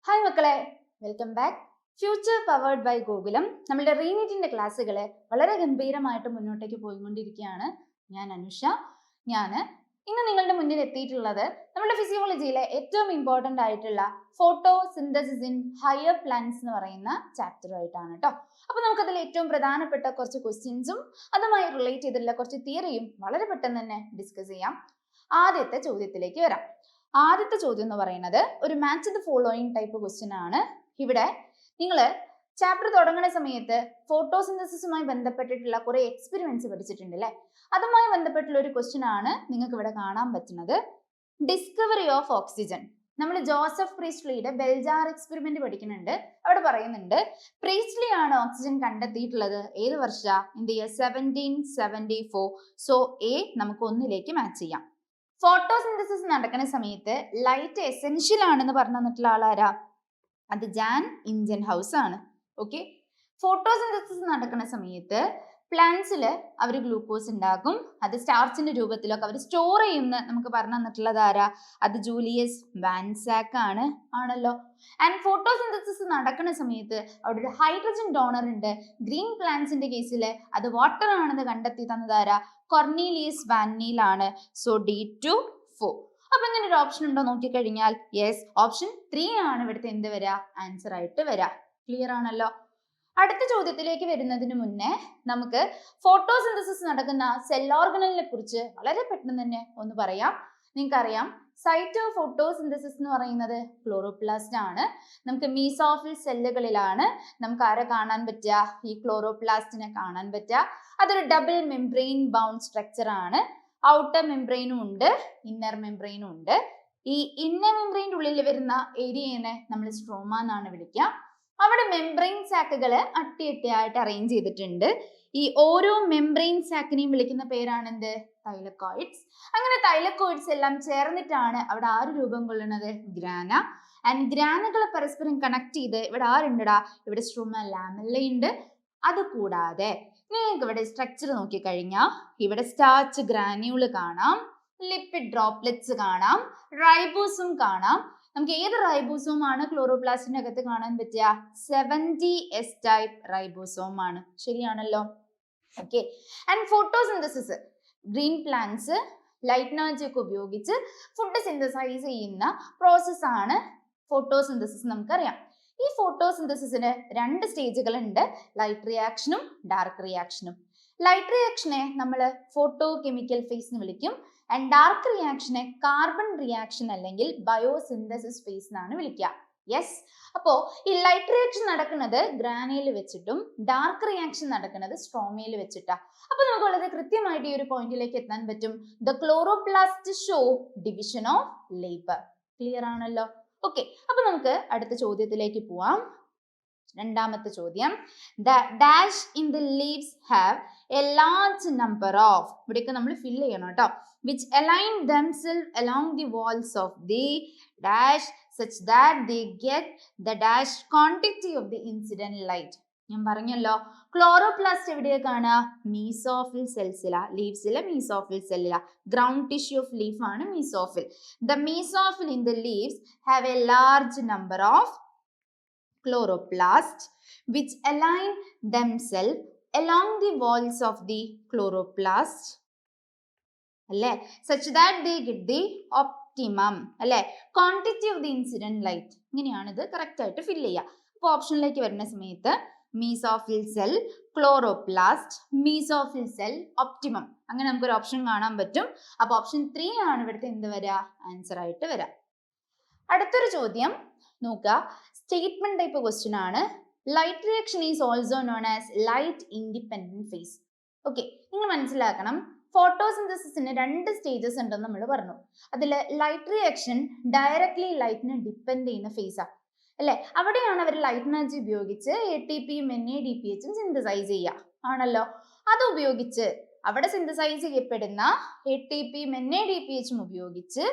Hi മക്കളെ, welcome back. Future powered by Gokulam നമ്മളുടെ റീനീറ്റിന്റെ ക്ലാസ്സുകൾ വളരെ ഗംഭീരമായിട്ട് മുന്നോട്ടേക്ക് പോയിക്കൊണ്ടിരിക്കുകയാണ്. ഞാൻ അനുഷ. ഞാൻ ഇന്ന് നിങ്ങളുടെ മുന്നിൽ എത്തിയിട്ടുള്ളത് നമ്മുടെ ഫിസിയോളജിയിലെ ഏറ്റവും ഇമ്പോർട്ടൻ്റ് ആയിട്ടുള്ള photo synthesis in higher plants എന്ന് പറയുന്ന ചാപ്റ്ററുമായിട്ടാണ് കേട്ടോ. അപ്പോൾ നമുക്കതിൽ ഏറ്റവും പ്രധാനപ്പെട്ട കുറച്ച് ക്വസ്റ്റ്യൻസും അതുമായി റിലേറ്റ് ചെയ്തിട്ടുള്ള കുറച്ച് തിയറിയും വളരെ പെട്ടെന്ന് തന്നെ ഡിസ്കസ് ചെയ്യാം. ആദ്യത്തെ ചോദ്യത്തിലേക്ക് വരാം. ആദ്യത്തെ ചോദ്യം എന്ന് പറയുന്നത് ഒരു match the following type question ആണ്. ഇവിടെ നിങ്ങൾ ചാപ്റ്റർ തുടങ്ങുന്ന സമയത്ത് ഫോട്ടോസിന്തസിസുമായി ബന്ധപ്പെട്ടിട്ടുള്ള കുറെ എക്സ്പെരിമെന്റ്സ് പഠിച്ചിട്ടുണ്ട് അല്ലേ? അതുമായി ബന്ധപ്പെട്ടുള്ള ഒരു ക്വസ്റ്റ്യൻ ആണ് നിങ്ങൾക്ക് ഇവിടെ കാണാൻ പറ്റുന്നത്. Discovery of oxygen. നമ്മൾ ജോസഫ് പ്രീസ്റ്റ്ലിയുടെ ബെൽജാർ എക്സ്പെരിമെന്റ് പഠിക്കുന്നുണ്ട്. അവിടെ പറയുന്നുണ്ട് പ്രീസ്റ്റ്ലി ആണ് ഓക്സിജൻ കണ്ടെത്തിയിട്ടുള്ളത്. ഏത് വർഷ? In the year 1774. So uh നമുക്ക് ഒന്നിലേക്ക് മാച്ച് ചെയ്യാം. ഫോട്ടോസിന്തസിസ് നടക്കുന്ന സമയത്ത് ലൈറ്റ് എസെൻഷ്യൽ ആണെന്ന് പറഞ്ഞു തന്നിട്ടുള്ള ആളാരാ? അത് ജാൻ ഇഞ്ചൻഹൗസ് ആണ്. ഓക്കെ, ഫോട്ടോസിന്തസിസ് നടക്കുന്ന സമയത്ത് പ്ലാന്റ്സിൽ അവർ ഗ്ലൂക്കോസ് ഉണ്ടാക്കും. അത് സ്റ്റാർച്ചിന്റെ രൂപത്തിലൊക്കെ അവർ സ്റ്റോർ ചെയ്യുന്ന നമുക്ക് പറഞ്ഞു തന്നിട്ടുള്ളത് ആരാ? അത് ജൂലിയസ് വാൻസാക്ക് ആണ്. ആണല്ലോ. ആൻഡ് ഫോട്ടോസിന്തസിസ് നടക്കുന്ന സമയത്ത് അവിടെ ഒരു ഹൈഡ്രജൻ ഡോണർ ഉണ്ട്. ഗ്രീൻ പ്ലാന്റ്സിന്റെ കേസിൽ അത് വാട്ടർ ആണെന്ന് കണ്ടെത്തി തന്നതാരാ? കൊർണീലിയസ് വാന്നീൽ ആണ്. So D2-4. അപ്പൊ ഇങ്ങനെ ഒരു ഓപ്ഷൻ ഉണ്ടോ നോക്കിക്കഴിഞ്ഞാൽ യെസ്, ഓപ്ഷൻ 3 ആണ് ഇവിടുത്തെ എന്ത് വരാ? ആൻസർ ആയിട്ട് വരാ. ക്ലിയർ ആണല്ലോ. അടുത്ത ചോദ്യത്തിലേക്ക് വരുന്നതിന് മുന്നേ നമുക്ക് ഫോട്ടോസിന്തസിസ് നടക്കുന്ന സെൽ ഓർഗനലിനെ കുറിച്ച് വളരെ പെട്ടെന്ന് തന്നെ ഒന്ന് പറയാം. നിങ്ങൾക്കറിയാം സൈറ്റ് ഓഫ് ഫോട്ടോസിന്തസിസ് എന്ന് പറയുന്നത് ക്ലോറോപ്ലാസ്റ്റ് ആണ്. നമുക്ക് മീസോഫിൽ സെല്ലുകളിലാണ് നമുക്ക് ആരെ കാണാൻ പറ്റുക? ഈ ക്ലോറോപ്ലാസ്റ്റിനെ കാണാൻ പറ്റുക. അതൊരു ഡബിൾ മെംബ്രെയിൻ ബൗണ്ട് സ്ട്രക്ചർ ആണ്. ഔട്ടർ മെംബ്രെയിനും ഉണ്ട്, ഇന്നർ മെംബ്രെയിനും ഉണ്ട്. ഈ ഇന്നർ മെംബ്രെയിൻ്റെ ഉള്ളിൽ വരുന്ന ഏരിയനെ നമ്മൾ സ്ട്രോമ എന്നാണ് വിളിക്കുക. അവിടെ മെംബ്രെയിൻ സാക്കുകൾ അട്ടിയട്ടിയായിട്ട് അറേഞ്ച് ചെയ്തിട്ടുണ്ട്. ഈ ഓരോ മെംബ്രെയിൻ സാക്കിനെയും വിളിക്കുന്ന പേരാണ് എന്ത്? തൈലക്കോയിഡ്സ്. അങ്ങനെ തൈലക്കോയിഡ്സ് എല്ലാം ചേർന്നിട്ടാണ് അവിടെ ആര് രൂപം കൊള്ളുന്നത്? ഗ്രാന. ആൻഡ് ഗ്രാനകളെ പരസ്പരം കണക്ട് ചെയ്ത് ഇവിടെ ആരുണ്ടടാ? ഇവിടെ സ്ട്രോമ ലാമെല്ല ഉണ്ട്. അതുകൂടാതെ നിങ്ങൾക്ക് ഇവിടെ സ്ട്രക്ചർ നോക്കിക്കഴിഞ്ഞാൽ ഇവിടെ സ്റ്റാർച്ച് ഗ്രാന്യൂള് കാണാം, ലിപ്പിഡ് ഡ്രോപ്ലെറ്റ്സ് കാണാം, റൈബോസും കാണാം. നമുക്ക് ഏത് റൈബോസോം ആണ് ക്ലോറോപ്ലാസ്റ്റിന്റെ അകത്ത് കാണാൻ പറ്റുക? 70S ടൈപ്പ് റൈബോസോം ആണ്. ശരിയാണല്ലോ. Okay, and photosynthesis green plants light energy ഒക്കെ ഉപയോഗിച്ച് ഫുഡ് സിന്തസൈസ് ചെയ്യുന്ന പ്രോസസ് ആണ് ഫോട്ടോസിന്തസിസ്. നമുക്കറിയാം ഈ ഫോട്ടോസിന്തസിസിന് 2 സ്റ്റേജുകൾ ഉണ്ട്, ലൈറ്റ് റിയാക്ഷനും ഡാർക്ക് റിയാക്ഷനും. ലൈറ്റ് റിയാക്ഷനെ നമ്മൾ ഫോട്ടോ കെമിക്കൽ ഫേസ് എന്ന് വിളിക്കും. ആൻഡ് ഡാർക്ക് റിയാക്ഷനെ കാർബൺ റിയാക്ഷൻ അല്ലെങ്കിൽ ബയോസിന്തസിസ് ഫേസ് എന്നാണ് വിളിക്കുക. യെസ്, അപ്പോൾ ഈ ലൈറ്റ് റിയാക്ഷൻ നടക്കുന്നത് ഗ്രാനയിൽ വെച്ചിട്ടും ഡാർക്ക് റിയാക്ഷൻ നടക്കുന്നത് സ്ട്രോമയിൽ വെച്ചിട്ടാ. അപ്പൊ നമുക്ക് വളരെ കൃത്യമായിട്ട് ഈ ഒരു പോയിന്റിലേക്ക് എത്താൻ പറ്റും. The chloroplast show division of labour. Clear ആണല്ലോ. ഓക്കെ, അപ്പൊ നമുക്ക് അടുത്ത ചോദ്യത്തിലേക്ക് പോവാം. രണ്ടാമത്തെ ചോദ്യം, the dash in the leaves have a large number of, ഇവിടെയൊക്കെ നമ്മൾ ഫില്ല് ചെയ്യണം കേട്ടോ, which align themselves along the walls of the dash such that they get the dash quantity of the incident light. ഞാൻ പറഞ്ഞല്ലോ chloroplast എവിടെയാ കാണുക? Mesophyll സെൽസിലാ, ലീവ്സിലെ മീസോഫിൽ സെല്ലിലാ. ഗ്രൗണ്ട് ടിഷ്യൂ ഓഫ് ലീഫ് ആണ് mesophyll. The mesophyll in the leaves have a large number of chloroplasts which align themselves along the walls of the chloroplast അല്ലേ, such that they get the optimum അല്ലേ quantity of the incident light. ഇങ്ങനെയാണ് ഇത് correct ആയിട്ട് fill ചെയ്യുക. അപ്പോൾ ഓപ്ഷനിലേക്ക് വരുന്ന സമയത്ത് mesophyll cell, chloroplast, mesophyll cell, optimum, അങ്ങനെ നമുക്കൊരു ഓപ്ഷൻ കാണാൻ പറ്റും. അപ്പോൾ ഓപ്ഷൻ 3 ആണ് ഇവിടുത്തെ എന്ത് വരിക? ആൻസർ ആയിട്ട് വരാം. അടുത്തൊരു ചോദ്യം നോക്കുക, സ്റ്റേറ്റ്മെന്റ് ടൈപ്പ് ക്വസ്റ്റ്യൻ ആണ്. Light reaction is also known as light independent phase. Okay, നിങ്ങൾ മനസ്സിലാക്കണം ഫോട്ടോസിന്തസിസിന് 2 സ്റ്റേജസ് ഉണ്ടെന്ന് നമ്മൾ പറഞ്ഞു. അതിൽ ലൈറ്റ് റിയാക്ഷൻ ഡയറക്ട്ലി ലൈറ്റിനെ ഡിപ്പെൻഡ് ചെയ്യുന്ന ഫേസാ അല്ലെ. അവിടെയാണ് അവർ ലൈറ്റ് എനർജി ഉപയോഗിച്ച് ATPയും NADPHും സിന്തസൈസ് ചെയ്യുക. ആണല്ലോ. അത് ഉപയോഗിച്ച് അവിടെ സിന്തസൈസ് ചെയ്യപ്പെടുന്ന ATPയും NADPHും ഉപയോഗിച്ച്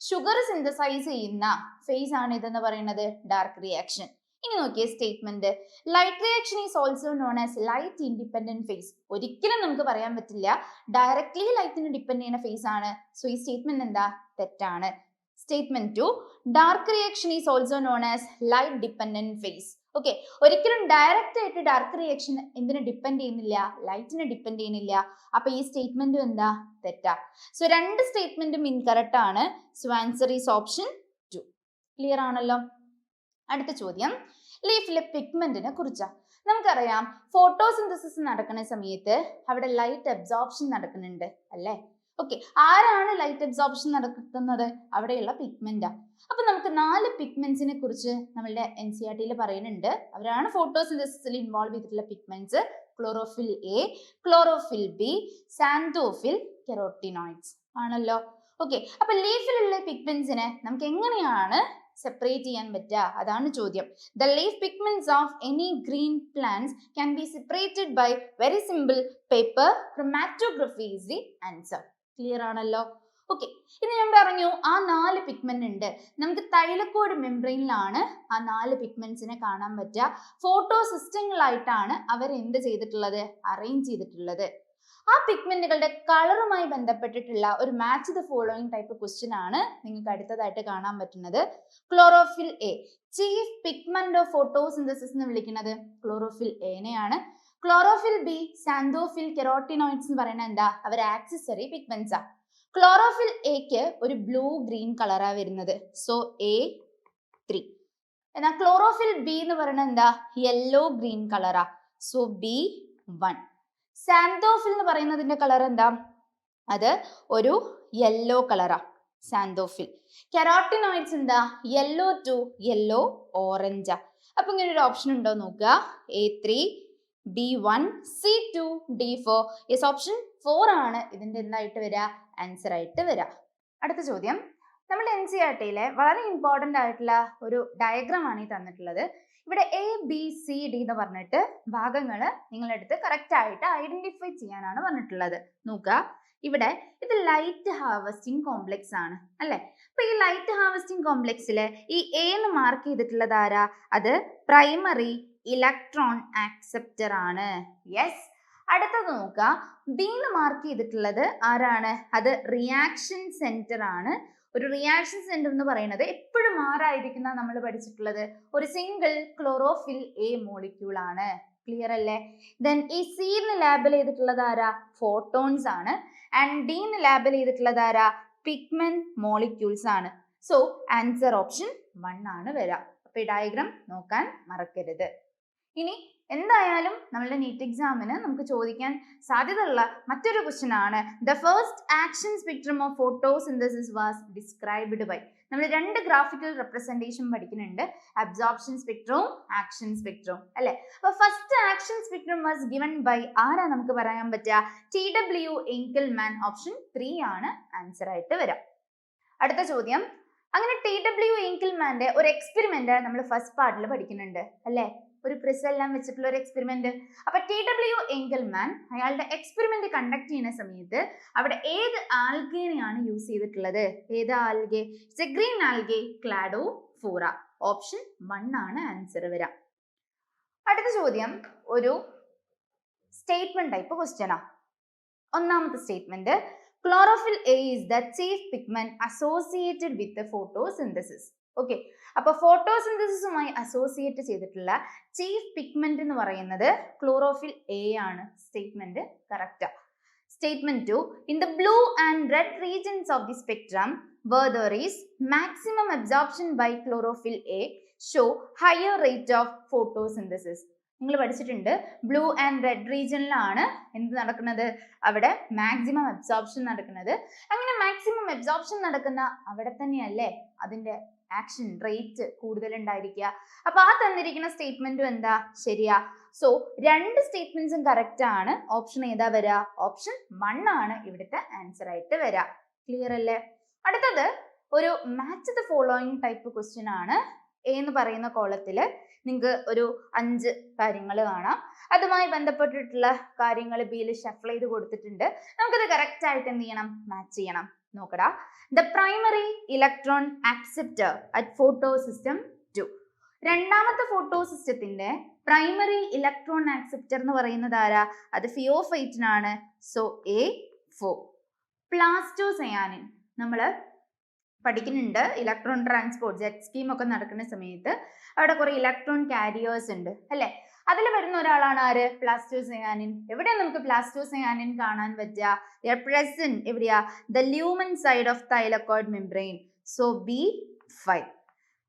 ഷുഗർ സിന്തസൈസ് ചെയ്യുന്ന ഫേസ് ആണ് ഇതെന്ന് പറയുന്നത് ഡാർക്ക് റിയാക്ഷൻ. ഇനി നോക്കിയ statement, light reaction is also known as light independent phase. ഒരിക്കലും നമുക്ക് പറയാൻ പറ്റില്ല ഡയറക്ട്ലി ലൈറ്റിനെ ഡിപ്പെൻഡ് ചെയ്യുന്ന ഫേസ് ആണ്. സോ ഈ സ്റ്റേറ്റ്മെന്റ് എന്താ? തെറ്റാണ്. Statement 2, dark reaction is also known as light dependent phase. Okay, ഒരിക്കലും ഡയറക്റ്റ് ആയിട്ട് ഡാർക്ക് റിയാക്ഷൻ എന്തിനെ ഡിപ്പെൻഡ് ചെയ്യുന്നില്ല, ലൈറ്റിനെ ഡിപ്പെൻഡ് ചെയ്യുന്നില്ല. അപ്പൊ ഈ സ്റ്റേറ്റ്മെന്റും എന്താ, തെറ്റാ. സോ രണ്ട് സ്റ്റേറ്റ്മെന്റും ഇൻകറക്റ്റ് ആണ്. So answer is option 2. Clear ആണല്ലോ. അടുത്ത ചോദ്യം ലീഫിലെ പിഗ്മെന്റിനെ കുറിച്ചാ. നമുക്കറിയാം ഫോട്ടോസിന്തസിസ് നടക്കുന്ന സമയത്ത് അവിടെ ലൈറ്റ് അബ്സോർപ്ഷൻ നടക്കുന്നുണ്ട് അല്ലേ. ഓക്കെ, ആരാണ് ലൈറ്റ് അബ്സോർപ്ഷൻ നടത്തുന്നത്, അവിടെയുള്ള പിഗ്മെന്റാ. അപ്പൊ നമുക്ക് 4 പിഗ്മെന്റ്സിനെ കുറിച്ച് നമ്മളുടെ NCERT പറയുന്നുണ്ട്. അവരാണ് ഫോട്ടോസിന്തസിസിൽ ഇൻവോൾവ് ചെയ്തിട്ടുള്ള pigments. Chlorophyll A, chlorophyll b, xanthophyll, carotenoids ആണല്ലോ. ഓക്കെ, അപ്പൊ ലീഫിലുള്ള പിഗ്മെന്റ്സിനെ നമുക്ക് എങ്ങനെയാണ് സെപ്പറേറ്റ് ചെയ്യാൻ പറ്റുക, അതാണ് ചോദ്യം. The leaf pigments of any green plants can be separated by very simple paper chromatography is the answer. Clear ആണല്ലോ. ഓക്കെ, ഇനി ഞാൻ പറഞ്ഞു ആ 4 പിഗ്മെന്റ് ഉണ്ട്. നമുക്ക് തൈലക്കോട് മെംബ്രെയിനിലാണ് ആ 4 പിഗ്മെന്റ്സിനെ കാണാൻ പറ്റുക. ഫോട്ടോ സിസ്റ്റങ്ങളായിട്ടാണ് അവർ എന്ത് ചെയ്തിട്ടുള്ളത്, അറേഞ്ച് ചെയ്തിട്ടുള്ളത്. ആ പിഗ്മെന്റുകളുടെ കളറുമായി ബന്ധപ്പെട്ടിട്ടുള്ള ഒരു match the following type question ആണ് നിങ്ങൾക്ക് അടുത്തതായിട്ട് കാണാൻ പറ്റുന്നത്. Chlorophyll a chief pigment of photosynthesis എന്ന് വിളിക്കുന്നത് ക്ലോറോഫിൽ എനെയാണ്. ക്ലോറോഫിൽ ബി, സാന്തോഫിൽ, കെറോട്ടിനോയിഡ്സ് എന്ന് പറയുന്നത് എന്താ, അവർ ആക്സസറി പിഗ്മെന്റ്സാ. ക്ലോറോഫിൽ എക്ക് ഒരു ബ്ലൂ ഗ്രീൻ കളറാ വരുന്നത്. So A3. എന്നാൽ ക്ലോറോഫിൽ ബി എന്ന് പറയുന്നത് എന്താ, യെല്ലോ ഗ്രീൻ കളറാ. So B1. സാന്തോഫിൽ എന്ന് പറയുന്നതിന്റെ കളർ എന്താ, അത് ഒരു യെല്ലോ കളറാ, സാന്തോഫിൽ. കെറോട്ടിനോയിഡ്സ് എന്താ, യെല്ലോ ടു യെല്ലോ ഓറഞ്ചാ. അപ്പൊ ഇങ്ങനെ ഒരു ഓപ്ഷൻ ഉണ്ടോ നോക്കുക. A3, B1, C2, D4. Yes, option 4 ആണ് ഇതിന്റെ എന്തായിട്ട് വരിക, ആൻസർ ആയിട്ട് വരിക. അടുത്ത ചോദ്യം നമ്മുടെ NCERT വളരെ ഇമ്പോർട്ടന്റ് ആയിട്ടുള്ള ഒരു ഡയഗ്രാം ആണ് ഈ തന്നിട്ടുള്ളത്. ഇവിടെ ABCD എന്ന് പറഞ്ഞിട്ട് ഭാഗങ്ങൾ നിങ്ങളെടുത്ത് കറക്റ്റ് ആയിട്ട് ഐഡന്റിഫൈ ചെയ്യാനാണ് പറഞ്ഞിട്ടുള്ളത്. നോക്കുക, ഇവിടെ ഇത് ലൈറ്റ് ഹാർവസ്റ്റിംഗ് കോംപ്ലക്സ് ആണ് അല്ലെ. അപ്പൊ ഈ ലൈറ്റ് ഹാർവസ്റ്റിംഗ് കോംപ്ലക്സില് ഈ A എന്ന് മാർക്ക് ചെയ്തിട്ടുള്ളത് ആരാ, അത് പ്രൈമറി ഇലക്ട്രോൺ ആക്സെപ്റ്റർ ആണ്. യെസ്. അടുത്തത് നോക്കുക, B എന്ന് മാർക്ക് ചെയ്തിട്ടുള്ളത് ആരാണ്, അത് റിയാക്ഷൻ സെന്റർ ആണ്. ഒരു റിയാക്ഷൻ സെന്റർ എന്ന് പറയുന്നത് എപ്പോഴും ആരായിരിക്കുന്ന നമ്മൾ പഠിച്ചിട്ടുള്ളത്, ഒരു സിംഗിൾ ക്ലോറോഫിൽ എ മോളിക്യൂൾ ആണ്. ക്ലിയർ അല്ലേ. ദെൻ ഈ C എന്ന് ലാബിൽ ചെയ്തിട്ടുള്ളത് ആരാ, ഫോട്ടോൺസ് ആണ്. ആൻഡ് D എന്ന് ലാബിൽ ചെയ്തിട്ടുള്ളത് ആരാ, പിഗ്മെന്റ് മോളിക്യൂൾസ് ആണ്. സോ ആൻസർ ഓപ്ഷൻ 1 ആണ് വരിക. അപ്പൊ ഈ ഡയഗ്രാം നോക്കാൻ മറക്കരുത്. ഇനി എന്തായാലും നമ്മളുടെ നീറ്റ് എക്സാമിന് നമുക്ക് ചോദിക്കാൻ സാധ്യതയുള്ള മറ്റൊരു ക്വസ്റ്റ്യൻ ആണ്, the first action spectrum of photosynthesis was described by. നമ്മൾ 2 ഗ്രാഫിക്കൽ റെപ്രസെന്റേഷൻ പഠിക്കുന്നുണ്ട്, അബ്സോർപ്ഷൻ സ്പെക്ട്രവും ആക്ഷൻ സ്പെക്ട്രവും അല്ലെ. അപ്പൊ first action spectrum was given by ആരാ നമുക്ക് പറയാൻ പറ്റുക, TW എങ്കിൽമാൻ. ഓപ്ഷൻ 3 ആണ് ആൻസർ ആയിട്ട് വരാം. അടുത്ത ചോദ്യം, അങ്ങനെ TW എങ്കിൽമാന്റെ ഒരു എക്സ്പെരിമെന്റ് നമ്മൾ ഫസ്റ്റ് പാർട്ടിൽ പഠിക്കുന്നുണ്ട് അല്ലെ, ഒരു പ്രിസം എല്ലാം വെച്ചിട്ടുള്ള ഒരു എക്സ്പെരിമെന്റ്. അപ്പൊ TW എങ്കിൽമാൻ അയാളുടെ എക്സ്പെരിമെന്റ് കണ്ടക്ട് ചെയ്യുന്ന സമയത്ത് അവിടെ ഏത് ആൽഗേനെയാണ് യൂസ് ചെയ്തിട്ടുള്ളത്, ഏത് ആൽഗെ, ഗ്രീൻ ആൽഗെ, ക്ലാഡോഫോറ. ഓപ്ഷൻ 1 ആണ് ആൻസർ വരാം. അടുത്ത ചോദ്യം ഒരു സ്റ്റേറ്റ്മെന്റ് ടൈപ്പ് ക്വസ്റ്റ്യനാ. ഒന്നാമത്തെ statement, chlorophyll a is the chief pigment associated with photosynthesis. Okay, അപ്പൊ ഫോട്ടോസിന്തസിസുമായി അസോസിയേറ്റ് ചെയ്തിട്ടുള്ള ചീഫ് പിഗ്മെന്റ് എന്ന് പറയുന്നത് ക്ലോറോഫിൽ എ ആണ്. സ്റ്റേറ്റ്മെന്റ് കറക്റ്റാ. Statement 2, in the blue and red regions of the spectrum where there is maximum absorption by chlorophyll A show higher rate of photosynthesis. നിങ്ങൾ പഠിച്ചിട്ടുണ്ട് blue and red റീജിയനിലാണ് എന്ത് നടക്കുന്നത്, അവിടെ maximum absorption നടക്കുന്നത്. അങ്ങനെ maximum absorption നടക്കുന്ന അവിടെ തന്നെയല്ലേ അതിന്റെ ആക്ഷൻ റേറ്റ് കൂടുതൽ ഉണ്ടായിരിക്കുക. അപ്പൊ ആ തന്നിരിക്കുന്ന സ്റ്റേറ്റ്മെന്റും എന്താ ശരിയാ. സോ 2 സ്റ്റേറ്റ്മെന്റ്സും കറക്റ്റ് ആണ്. ഓപ്ഷൻ ഏതാ വരാ, ഓപ്ഷൻ 1 ആണ് ഇവിടുത്തെ ആൻസർ ആയിട്ട് വരാ. ക്ലിയർ അല്ലേ. അടുത്തത് ഒരു match the following type question ആണ്. എ എന്ന് പറയുന്ന കോളത്തില് നിങ്ങൾക്ക് ഒരു 5 കാര്യങ്ങൾ കാണാം. അതുമായി ബന്ധപ്പെട്ടിട്ടുള്ള കാര്യങ്ങൾ ബിയിൽ ഷഫിൾ ചെയ്ത് കൊടുത്തിട്ടുണ്ട്. നമുക്കത് കറക്റ്റ് ആയിട്ട് എന്ത് ചെയ്യണം, മാച്ച് ചെയ്യണം. നോക്കടാ, the primary electron acceptor at photo system 2. രണ്ടാമത്തെ ഫോട്ടോ സിസ്റ്റത്തിന്റെ പ്രൈമറി ഇലക്ട്രോൺ ആക്സെപ്റ്റർ എന്ന് പറയുന്നത് ആരാ, അത് ഫിയോഫൈറ്റിനാണ്. So A4. പ്ലാസ്റ്റോസയാനിൻ നമ്മൾ പഠിക്കുന്നുണ്ട്. ഇലക്ട്രോൺ ട്രാൻസ്പോർട്ട് ജെറ്റ് സ്കീം ഒക്കെ നടക്കുന്ന സമയത്ത് അവിടെ കുറെ ഇലക്ട്രോൺ കാരിയേഴ്സ് ഉണ്ട് അല്ലെ. അതിൽ വരുന്ന ഒരാളാണ് ആര്? പ്ലാസ്റ്റോസയാനിൻ. എവിടെ നമുക്ക് പ്ലാസ്റ്റോസയാനിൻ കാണാൻ പറ്റുക? പ്രസന്റ് എവിടെയാ? The lumen side of thylakoid membrane. So B5.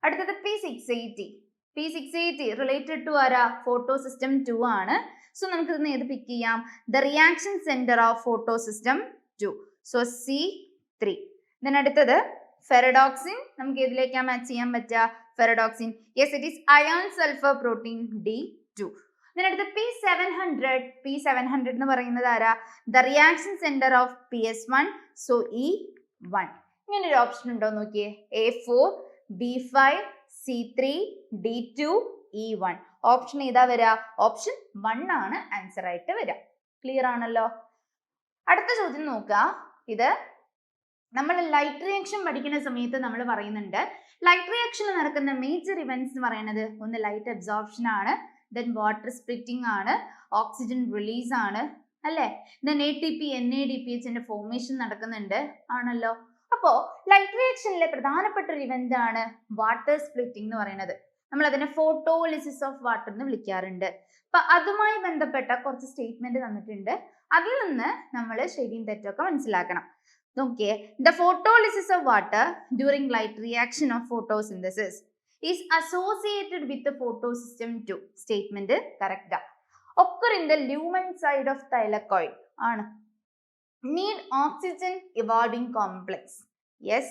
അടുത്തത് P680. P680 റിലേറ്റഡ് ടു ആരാ? ഫോട്ടോ സിസ്റ്റം 2 ആണ്. സോ നമുക്ക് ഇതിന് ഏത് പിക്ക് ചെയ്യാം? The reaction centre of photosystem 2. So C3. അടുത്തത് ഫെറഡോക്സിൻ. നമുക്ക് ഏതിലേക്കാ മാച്ച് ചെയ്യാൻ പറ്റുക? Ferredoxin. Yes, it is iron sulphur protein D2. അടുത്ത് P700. P700 എന്ന് പറയുന്നത് ആരാ? The reaction centre of PS1. So E1. ഇങ്ങനെ ഒരു ഓപ്ഷൻ ഉണ്ടോ നോക്കിയേ. A4, B5, C3, D2, E1. Option ഏതാ വരിക? ഓപ്ഷൻ 1 ആണ് ആൻസർ ആയിട്ട് വരിക. ക്ലിയർ ആണല്ലോ. അടുത്ത ചോദ്യം നോക്കുക. ഇത് നമ്മൾ ലൈറ്റ് റിയാക്ഷൻ പഠിക്കുന്ന സമയത്ത് നമ്മൾ പറയുന്നുണ്ട്, ലൈറ്റ് റിയാക്ഷനിൽ നടക്കുന്ന മേജർ ഇവന്റ്സ് എന്ന് പറയുന്നത് ഒന്ന് ലൈറ്റ് അബ്സോർപ്ഷൻ ആണ്, ദെൻ വാട്ടർ സ്പ്ലിറ്റിംഗ് ആണ്, ഓക്സിജൻ റിലീസ് ആണ് അല്ലെ, ദെൻ ATP NADPH ഫോർമേഷൻ നടക്കുന്നുണ്ട് ആണല്ലോ. അപ്പോ ലൈറ്റ് റിയാക്ഷനിലെ പ്രധാനപ്പെട്ട ഒരു ഇവന്റ് ആണ് വാട്ടർ സ്പ്ലിറ്റിംഗ് എന്ന് പറയുന്നത്. നമ്മൾ അതിനെ ഫോട്ടോലിസിസ് ഓഫ് വാട്ടർ എന്ന് വിളിക്കാറുണ്ട്. അപ്പൊ അതുമായി ബന്ധപ്പെട്ട കുറച്ച് സ്റ്റേറ്റ്മെന്റ് തന്നിട്ടുണ്ട്. അതിൽ നിന്ന് നമ്മൾ ശരിയും തെറ്റൊക്കെ മനസ്സിലാക്കണം. നോക്കിയേ, the photolysis of water during light reaction of photosynthesis is associated with the photosystem 2. Statement correct. Occur in the lumen side of thylakoid. ആണ്. Need oxygen evolving complex. Yes.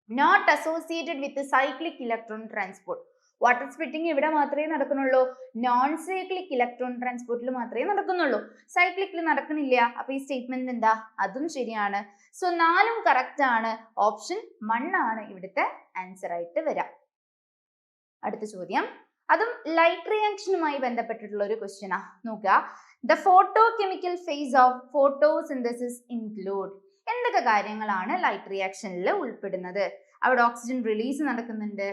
Not associated with the cyclic electron transport. Water splitting ഇവിടെ മാത്രമേ നടക്കുന്നുള്ളൂ. Non cyclic electron ട്രാൻസ്പോർട്ടിൽ മാത്രമേ നടക്കുന്നുള്ളൂ. സൈക്ലിക്കിൽ നടക്കുന്നില്ല. അപ്പൊ ഈ statement എന്താ? അതും ശരിയാണ്. സോ 4ഉം കറക്റ്റ് ആണ്. ഓപ്ഷൻ 1 ആണ് ഇവിടുത്തെ ആൻസർ ആയിട്ട് വരാം. അടുത്ത ചോദ്യം, അതും ലൈറ്റ് റിയാക്ഷനുമായി ബന്ധപ്പെട്ടിട്ടുള്ള ഒരു ക്വസ്റ്റ്യനാ. നോക്കുക, the photo chemical phase of photosynthesis include. എന്തൊക്കെ കാര്യങ്ങളാണ് ലൈറ്റ് റിയാക്ഷനിൽ ഉൾപ്പെടുന്നത്? അവിടെ ഓക്സിജൻ റിലീസ് നടക്കുന്നുണ്ട്,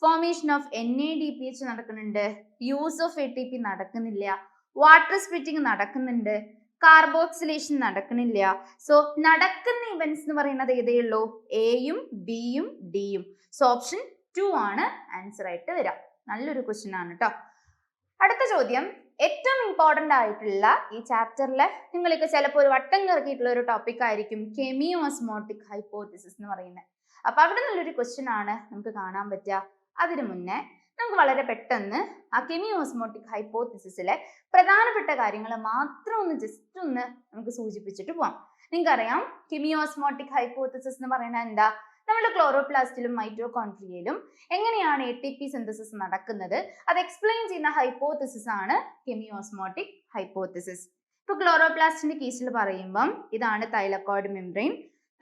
ഫോർമേഷൻ ഓഫ് NADPH നടക്കുന്നുണ്ട്, യൂസ് ഓഫ് ATP നടക്കുന്നില്ല, വാട്ടർ സ്പ്ലിറ്റിംഗ് നടക്കുന്നുണ്ട്, കാർബോക്സിലേഷൻ നടക്കുന്നില്ല. സോ നടക്കുന്ന ഇവന്റ്സ് എന്ന് പറയുന്നത് ഏതേ ഉള്ളൂ? എയും ബിയും ഡിയും. സോ ഓപ്ഷൻ 2 ആണ് ആൻസർ ആയിട്ട് വരാം. നല്ലൊരു ക്വസ്റ്റ്യൻ ആണ് കേട്ടോ. അടുത്ത ചോദ്യം, ഏറ്റവും ഇമ്പോർട്ടന്റ് ആയിട്ടുള്ള ഈ ചാപ്റ്ററിൽ നിങ്ങൾക്ക് ചിലപ്പോൾ ഒരു വട്ടം കറക്കിയിട്ടുള്ള ഒരു ടോപ്പിക് ആയിരിക്കും കെമിയോസ്മോട്ടിക് ഹൈപ്പോത്തിസിസ് എന്ന് പറയുന്നത്. അപ്പൊ അവിടെ നിന്നുള്ളൊരു ക്വസ്റ്റ്യൻ ആണ് നമുക്ക് കാണാൻ പറ്റുക. അതിനു മുന്നേ നമുക്ക് വളരെ പെട്ടെന്ന് ആ കെമിയോസ്മോട്ടിക് ഹൈപ്പോത്തിസിസിലെ പ്രധാനപ്പെട്ട കാര്യങ്ങൾ മാത്രം ജസ്റ്റ് ഒന്ന് നമുക്ക് സൂചിപ്പിച്ചിട്ട് പോവാം. നിങ്ങൾക്കറിയാം കെമിയോസ്മോട്ടിക് ഹൈപ്പോത്തിസിസ് എന്ന് പറയുന്നത് എന്താ? നമ്മുടെ ക്ലോറോപ്ലാസ്റ്റിലും മൈറ്റോകോൺട്രിയയിലും എങ്ങനെയാണ് ATP സിന്തസിസ് നടക്കുന്നത് അത് എക്സ്പ്ലെയിൻ ചെയ്യുന്ന ഹൈപ്പോത്തിസിസ് ആണ് കെമിയോസ്മോട്ടിക് ഹൈപ്പോത്തിസിസ്. ഇപ്പൊ ക്ലോറോപ്ലാസ്റ്റിന്റെ കേസിൽ പറയുമ്പം ഇതാണ് തൈലക്കോയിഡ് മെംബ്രെയിൻ.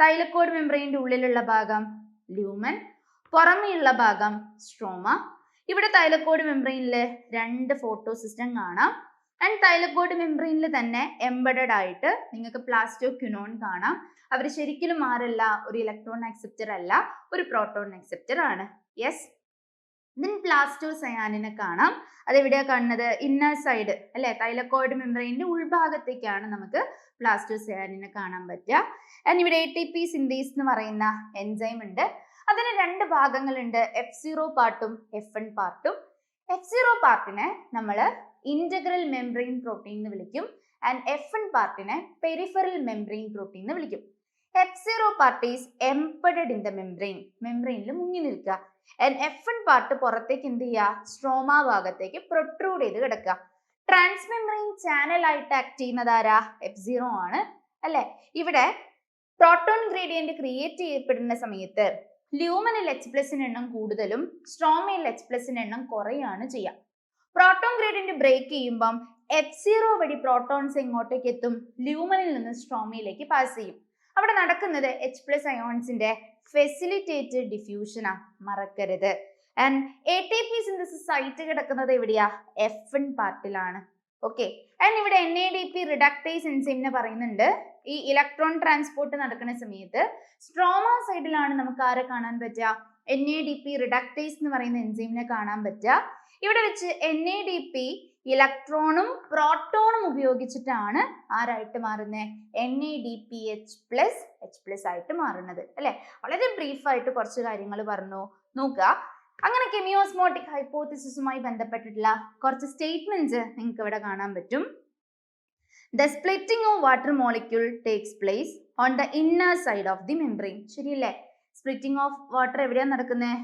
തൈലക്കോയിഡ് മെംബ്രെയിന്റെ ഉള്ളിലുള്ള ഭാഗം ലൂമൻ, പുറമെയുള്ള ഭാഗം സ്ട്രോമ. ഇവിടെ തൈലക്കോയിഡ് മെംബ്രെയിനിൽ 2 ഫോട്ടോ സിസ്റ്റം കാണാം. ആൻഡ് തൈലക്കോയിഡ് മെംബ്രെയിനിൽ തന്നെ എംബഡഡ് ആയിട്ട് നിങ്ങൾക്ക് പ്ലാസ്റ്റോക്വിനോൺ കാണാം. അവർ ശരിക്കും ആരല്ല? ഒരു ഇലക്ട്രോൺ അക്സെപ്റ്റർ അല്ല, ഒരു പ്രോട്ടോൺ അക്സെപ്റ്റർ ആണ്. യെസ്. ദെൻ പ്ലാസ്റ്റോസയാനിനെ കാണാം. അതെവിടെയാ കാണുന്നത്? ഇന്നർ സൈഡ് അല്ലെ, തൈലക്കോയിഡ് മെംബ്രെയിനിന്റെ ഉൾഭാഗത്തേക്കാണ് നമുക്ക് പ്ലാസ്റ്റോസയാനിനെ കാണാൻ പറ്റുക. ആൻഡ് ഇവിടെ ATP സിന്തേസ് എന്ന് പറയുന്ന എൻസൈം ഉണ്ട്. അതിന് 2 ഭാഗങ്ങളുണ്ട്, F0 പാർട്ടും F1 പാർട്ടും. F0 പാർട്ടിനെ നമ്മൾ ഇന്റഗ്രൽ മെംബ്രെയിൻ പ്രോട്ടീൻ എന്ന് വിളിക്കും. ആൻഡ് F1 പാർട്ടിനെ പെരിഫറൽ മെംബ്രെയിൻ പ്രോട്ടീൻ എന്ന് വിളിക്കും. F0 part is embedded in the membrane, മെംബ്രെയിനിൽ മുങ്ങി നിൽക്കുക. ആൻഡ് F1 പാർട്ട് പുറത്തേക്ക് എന്ത് ചെയ്യുക? സ്ട്രോമ ഭാഗത്തേക്ക് പ്രൊട്രൂഡ് ചെയ്ത് കിടക്കുക. ട്രാൻസ് മെംബ്രെയിൻ ചാനൽ ആയിട്ട് ആക്ട് ചെയ്യുന്നത് ആരാ? F0 ആണ് അല്ലെ. ഇവിടെ പ്രോട്ടോൺ ഗ്രേഡിയന്റ് ക്രിയേറ്റ് ചെയ്യപ്പെടുന്ന സമയത്ത് ലൂമനിൽ H+ എണ്ണം കൂടുതലും സ്ട്രോമയിൽ H+ എണ്ണം കുറയാണ് ചെയ്യുക. പ്രോട്ടോൺ ഗ്രേഡിയന്റ് ബ്രേക്ക് ചെയ്യുമ്പം F0 വഴി പ്രോട്ടോൺസ് എങ്ങോട്ടേക്ക് എത്തും? ലൂമനിൽ നിന്ന് സ്ട്രോമയിലേക്ക് പാസ് ചെയ്യും. അവിടെ നടക്കുന്നത് H+ അയോൺസിന്റെ ഫെസിലിറ്റേറ്റഡ് ഡിഫ്യൂഷനാ, മറക്കരുത്. ആൻഡ് ATP സിന്തസിസ് സൈറ്റ് കിടക്കുന്നത് എവിടെയാ? F1 പാർട്ടിലാണ്. ഓക്കെ. ആൻഡ് ഇവിടെ NADP റിഡക്ടേസ് എൻസൈമിനെ പറയുന്നുണ്ട്. ഈ ഇലക്ട്രോൺ ട്രാൻസ്പോർട്ട് നടക്കുന്ന സമയത്ത് സ്ട്രോമ സൈഡിലാണ് നമുക്ക് ആരെ കാണാൻ പറ്റുക? NADP റിഡക്ടേസ് എന്ന് പറയുന്ന എൻസൈമിനെ കാണാൻ പറ്റുക. ഇവിടെ വെച്ച് NADP ഇലക്ട്രോണും പ്രോട്ടോണും ഉപയോഗിച്ചിട്ടാണ് ആരായിട്ട് മാറുന്നത്? NADPH+ ആയിട്ട് മാറുന്നത് അല്ലെ. വളരെ ബ്രീഫായിട്ട് കുറച്ച് കാര്യങ്ങൾ പറഞ്ഞു നോക്കുക. അങ്ങനെ കെമിയോസ്മോട്ടിക് ഹൈപ്പോത്തിസിസുമായി ബന്ധപ്പെട്ടിട്ടുള്ള കുറച്ച് സ്റ്റേറ്റ്മെന്റ്സ് നിങ്ങൾക്ക് ഇവിടെ കാണാൻ പറ്റും. The splitting of water molecule takes place on the inner side of the membrane. ശരിയല്ലേ? സ്പ്ലിറ്റിംഗ് ഓഫ് വാട്ടർ എവിടെയാണ് നടക്കുന്നത്?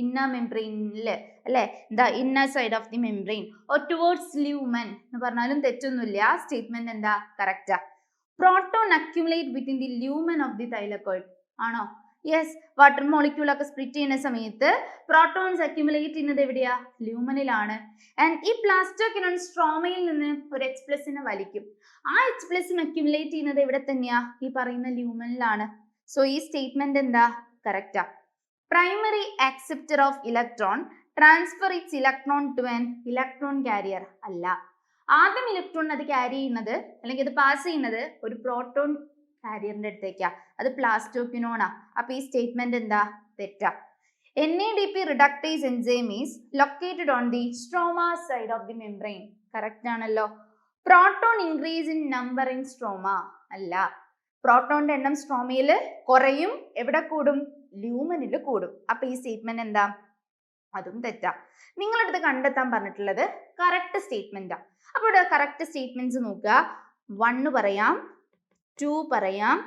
ഇന്നർ മെംബ്രെയിനിൽ അല്ലെ. The inner side of the membrane or towards lumen എന്ന് പറഞ്ഞാലും തെറ്റൊന്നുമില്ല. സ്റ്റേറ്റ്മെന്റ് എന്താ? Correct. Proton accumulate within the lumen of the thylakoid ആണോ? Yes. Water molecule ഒക്കെ സ്പ്ലിറ്റ് ചെയ്യുന്ന സമയത്ത് പ്രോട്ടോൺസ് അക്യുമുലേറ്റ് ചെയ്യുന്നത് എവിടെയാ? ലൂമനിലാണ്. ആൻഡ് ഈ പ്ലാസ്റ്റോക്വിനോൺ സ്ട്രോമയിൽ നിന്ന് ഒരു H+ വലിക്കും. ആ H+ അക്യുമുലേറ്റ് ചെയ്യുന്നത് എവിടെ തന്നെയാ? ഈ പറയുന്ന ലൂമനിലാണ്. സോ ഈ സ്റ്റേറ്റ്മെന്റ് എന്താ? കറക്റ്റാ. Primary acceptor of electron transfer it's electron to an electron carrier അല്ല. ആദ്യം ഇലക്ട്രോൺ അത് ക്യാരി ചെയ്യുന്നത് അല്ലെങ്കിൽ അത് പാസ് ചെയ്യുന്നത് ഒരു പ്രോട്ടോൺ കാരിയറിന്റെ അടുത്തേക്കാ. അത് പ്ലാസ്റ്റോക്വിനോണാ. അപ്പൊ ഈ സ്റ്റേറ്റ്മെന്റ് എന്താ? തെറ്റാ. NADP reductase enzyme is located on the stroma side of the membrane. Correct ആണല്ലോ. Proton increase in number in stroma അല്ല. പ്രോട്ടോണിന്റെ എണ്ണം സ്ട്രോമയിൽ കുറയും. എവിടെ കൂടും? ലൂമനിൽ കൂടും. അപ്പൊ ഈ സ്റ്റേറ്റ്മെന്റ് എന്താ? അതും തെറ്റാ. നിങ്ങളടുത്ത് കണ്ടെത്താൻ പറഞ്ഞിട്ടുള്ളത് കറക്റ്റ് സ്റ്റേറ്റ്മെന്റാ. അപ്പൊ ഇവിടെ കറക്റ്റ് സ്റ്റേറ്റ്മെന്റ്സ് നോക്കുക. 1 പറയാം, 2 പറയാം,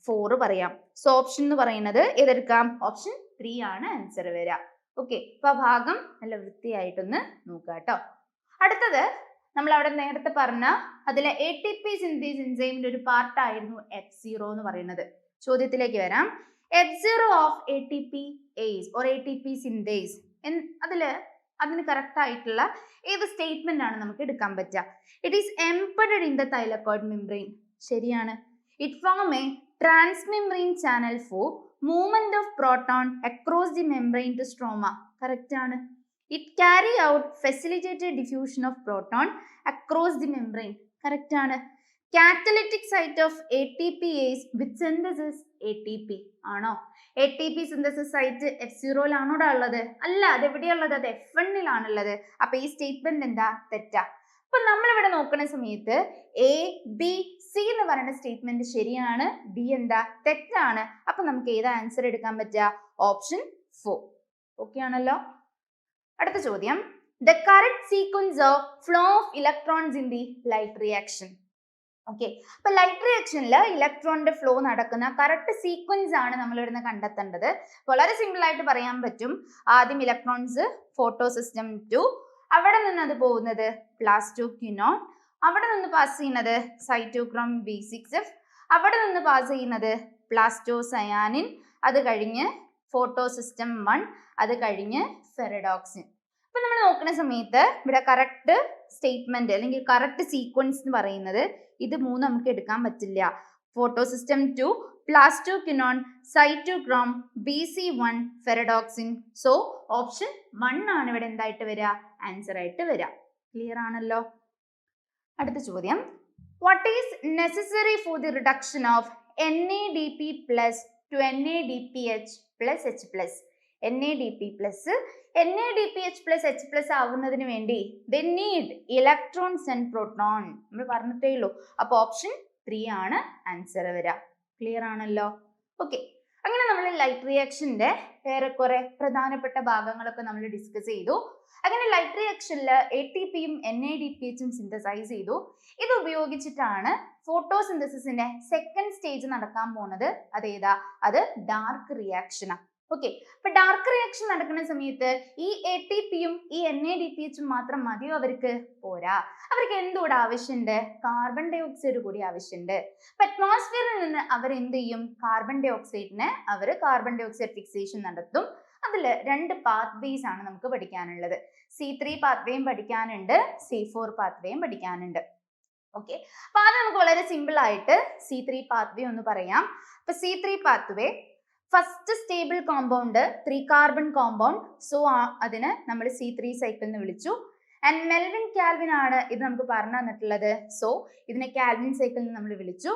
4 പറയാം. സോ ഓപ്ഷൻ എന്ന് പറയുന്നത് ഏതെടുക്കാം? ഓപ്ഷൻ 3 ആണ് ആൻസർ വരിക. ഓക്കെ. അപ്പൊ ആ ഭാഗം നല്ല വൃത്തിയായിട്ടൊന്ന് നോക്കുക കേട്ടോ. അടുത്തത് നമ്മൾ അവിടെ നേരത്തെ പറഞ്ഞ അതിലെ ATP സിന്തേസ് എൻസൈമിന്റെ ഒരു പാർട്ട് ആയിരുന്നു F0 എന്ന് പറയുന്നത്. ചോദ്യത്തിലേക്ക് വരാം. F0 of ATPase or ATP synthase അതിന് കറക്റ്റ് ആയിട്ടുള്ള ഏത് സ്റ്റേറ്റ്മെന്റ് ആണ് നമുക്ക് എടുക്കാൻ പറ്റുക? It is embedded in the thylakoid membrane. ശരിയാണ്. It form a transmembrane channel for movement of proton across the membrane to stroma. Correct ആണ്. It carry out facilitated diffusion of proton across the membrane. Correct ആണ്. Catalytic site of ATPase with synthesis ATP ആണോ? ATP synthesis site F0 ഉള്ളത്? അല്ല. അത് എവിടെയുള്ളത്? അത് F1 അപ്പൊ ഈ statement എന്താ? തെറ്റാ. അപ്പൊ നമ്മളിവിടെ നോക്കുന്ന സമയത്ത് ABC എന്ന് പറയുന്ന സ്റ്റേറ്റ്മെന്റ് ശരിയാണ്. D എന്താ? തെറ്റാണ്. അപ്പൊ നമുക്ക് ഏതാ ആൻസർ എടുക്കാൻ പറ്റുക? ഓപ്ഷൻ 4. ഓക്കെ ആണല്ലോ. അടുത്ത ചോദ്യം. The correct sequence of flow of electrons in the light reaction. Okay. അപ്പൊ ലൈറ്റ് റിയാക്ഷനിൽ ഇലക്ട്രോണിന്റെ ഫ്ലോ നടക്കുന്ന കറക്റ്റ് സീക്വൻസ് ആണ് നമ്മൾ ഇവിടുന്ന് കണ്ടെത്തേണ്ടത്. വളരെ സിമ്പിൾ ആയിട്ട് പറയാൻ പറ്റും. ആദ്യം ഇലക്ട്രോൺസ് ഫോട്ടോ സിസ്റ്റം 2, അവിടെ നിന്ന് അത് പോകുന്നത് പ്ലാസ്റ്റോക്വിനോൺ, അവിടെ നിന്ന് പാസ് ചെയ്യുന്നത് സൈറ്റോക്രോം B6F, അവിടെ നിന്ന് പാസ് ചെയ്യുന്നത് പ്ലാസ്റ്റോസയാനിൻ, അത് കഴിഞ്ഞ് ഫോട്ടോ സിസ്റ്റം 1, അത് കഴിഞ്ഞ് ഫെറഡോക്സിൻ. അപ്പൊ നമ്മൾ നോക്കുന്ന സമയത്ത് ഇവിടെ കറക്റ്റ് സ്റ്റേറ്റ്മെന്റ് അല്ലെങ്കിൽ കറക്റ്റ് സീക്വൻസ് എന്ന് പറയുന്നത് ഇത് 3 നമുക്ക് എടുക്കാൻ പറ്റില്ല. Photosystem 2, plastoquinone, cytochrome, BC1, ferredoxin. So option 1 ആണ് ഇവിടെ എന്തായിട്ട് വരിക? ആൻസർ ആയിട്ട് വരിക. ക്ലിയർ ആണല്ലോ. അടുത്ത ചോദ്യം. What is necessary for the reduction of NADP+ to NADPH+H+? NADPH+H+ ആവുന്നതിന് വേണ്ടി they need electrons and proton. നമ്മൾ പറഞ്ഞിട്ടേ ഉള്ളൂ. അപ്പൊ ഓപ്ഷൻ 3 ആണ് ആൻസർ വരിക. ക്ലിയർ ആണല്ലോ. ഓക്കെ. അങ്ങനെ നമ്മൾ ലൈറ്റ് റിയാക്ഷന്റെ ഏറെക്കുറെ പ്രധാനപ്പെട്ട ഭാഗങ്ങളൊക്കെ നമ്മൾ ഡിസ്കസ് ചെയ്തു. അങ്ങനെ ലൈറ്റ് റിയാക്ഷനിൽ ATPയും NADPHും സിന്തസൈസ് ചെയ്തു. ഇത് ഉപയോഗിച്ചിട്ടാണ് ഫോട്ടോസിന്തസിന്റെ സെക്കൻഡ് സ്റ്റേജ് നടക്കാൻ പോണത്. അതേതാ? അത് ഡാർക്ക് റിയാക്ഷനാണ്. ഓക്കെ. അപ്പൊ ഡാർക്ക് റിയാക്ഷൻ നടക്കുന്ന സമയത്ത് ഈ ATPയും ഈ NADPHും മാത്രം മതിയോ? അവർക്ക് പോരാ. അവർക്ക് എന്തുകൂടെ ആവശ്യമുണ്ട്? കാർബൺ ഡൈ ഓക്സൈഡ് കൂടി ആവശ്യമുണ്ട്. അപ്പൊ അറ്റ്മോസ്ഫിയറിൽ നിന്ന് അവർ എന്ത് ചെയ്യും? കാർബൺ ഡൈ ഓക്സൈഡിനെ കാർബൺ ഡൈ ഓക്സൈഡ് ഫിക്സേഷൻ നടത്തും. അതിൽ 2 പാത്വേസ് ആണ് നമുക്ക് പഠിക്കാനുള്ളത്. C3 പാത്വേയും പഠിക്കാനുണ്ട്, C4 പാത്വേയും പഠിക്കാനുണ്ട്. ഓക്കെ. അപ്പൊ അത് നമുക്ക് വളരെ സിമ്പിൾ ആയിട്ട് C3 പാത്വേ ഒന്ന് പറയാം. അപ്പൊ C3 pathway first stable compound 3 carbon compound. So അതിന് നമ്മൾ C3 സൈക്കിൾ എന്ന് വിളിച്ചു. ആൻഡ് മെൽവിൻ കാൽവിൻ ആണ് ഇത് നമുക്ക് പറഞ്ഞു തന്നിട്ടുള്ളത്. സോ ഇതിനെ കാൽവിൻ സൈക്കിൾ എന്ന് നമ്മൾ വിളിച്ചു.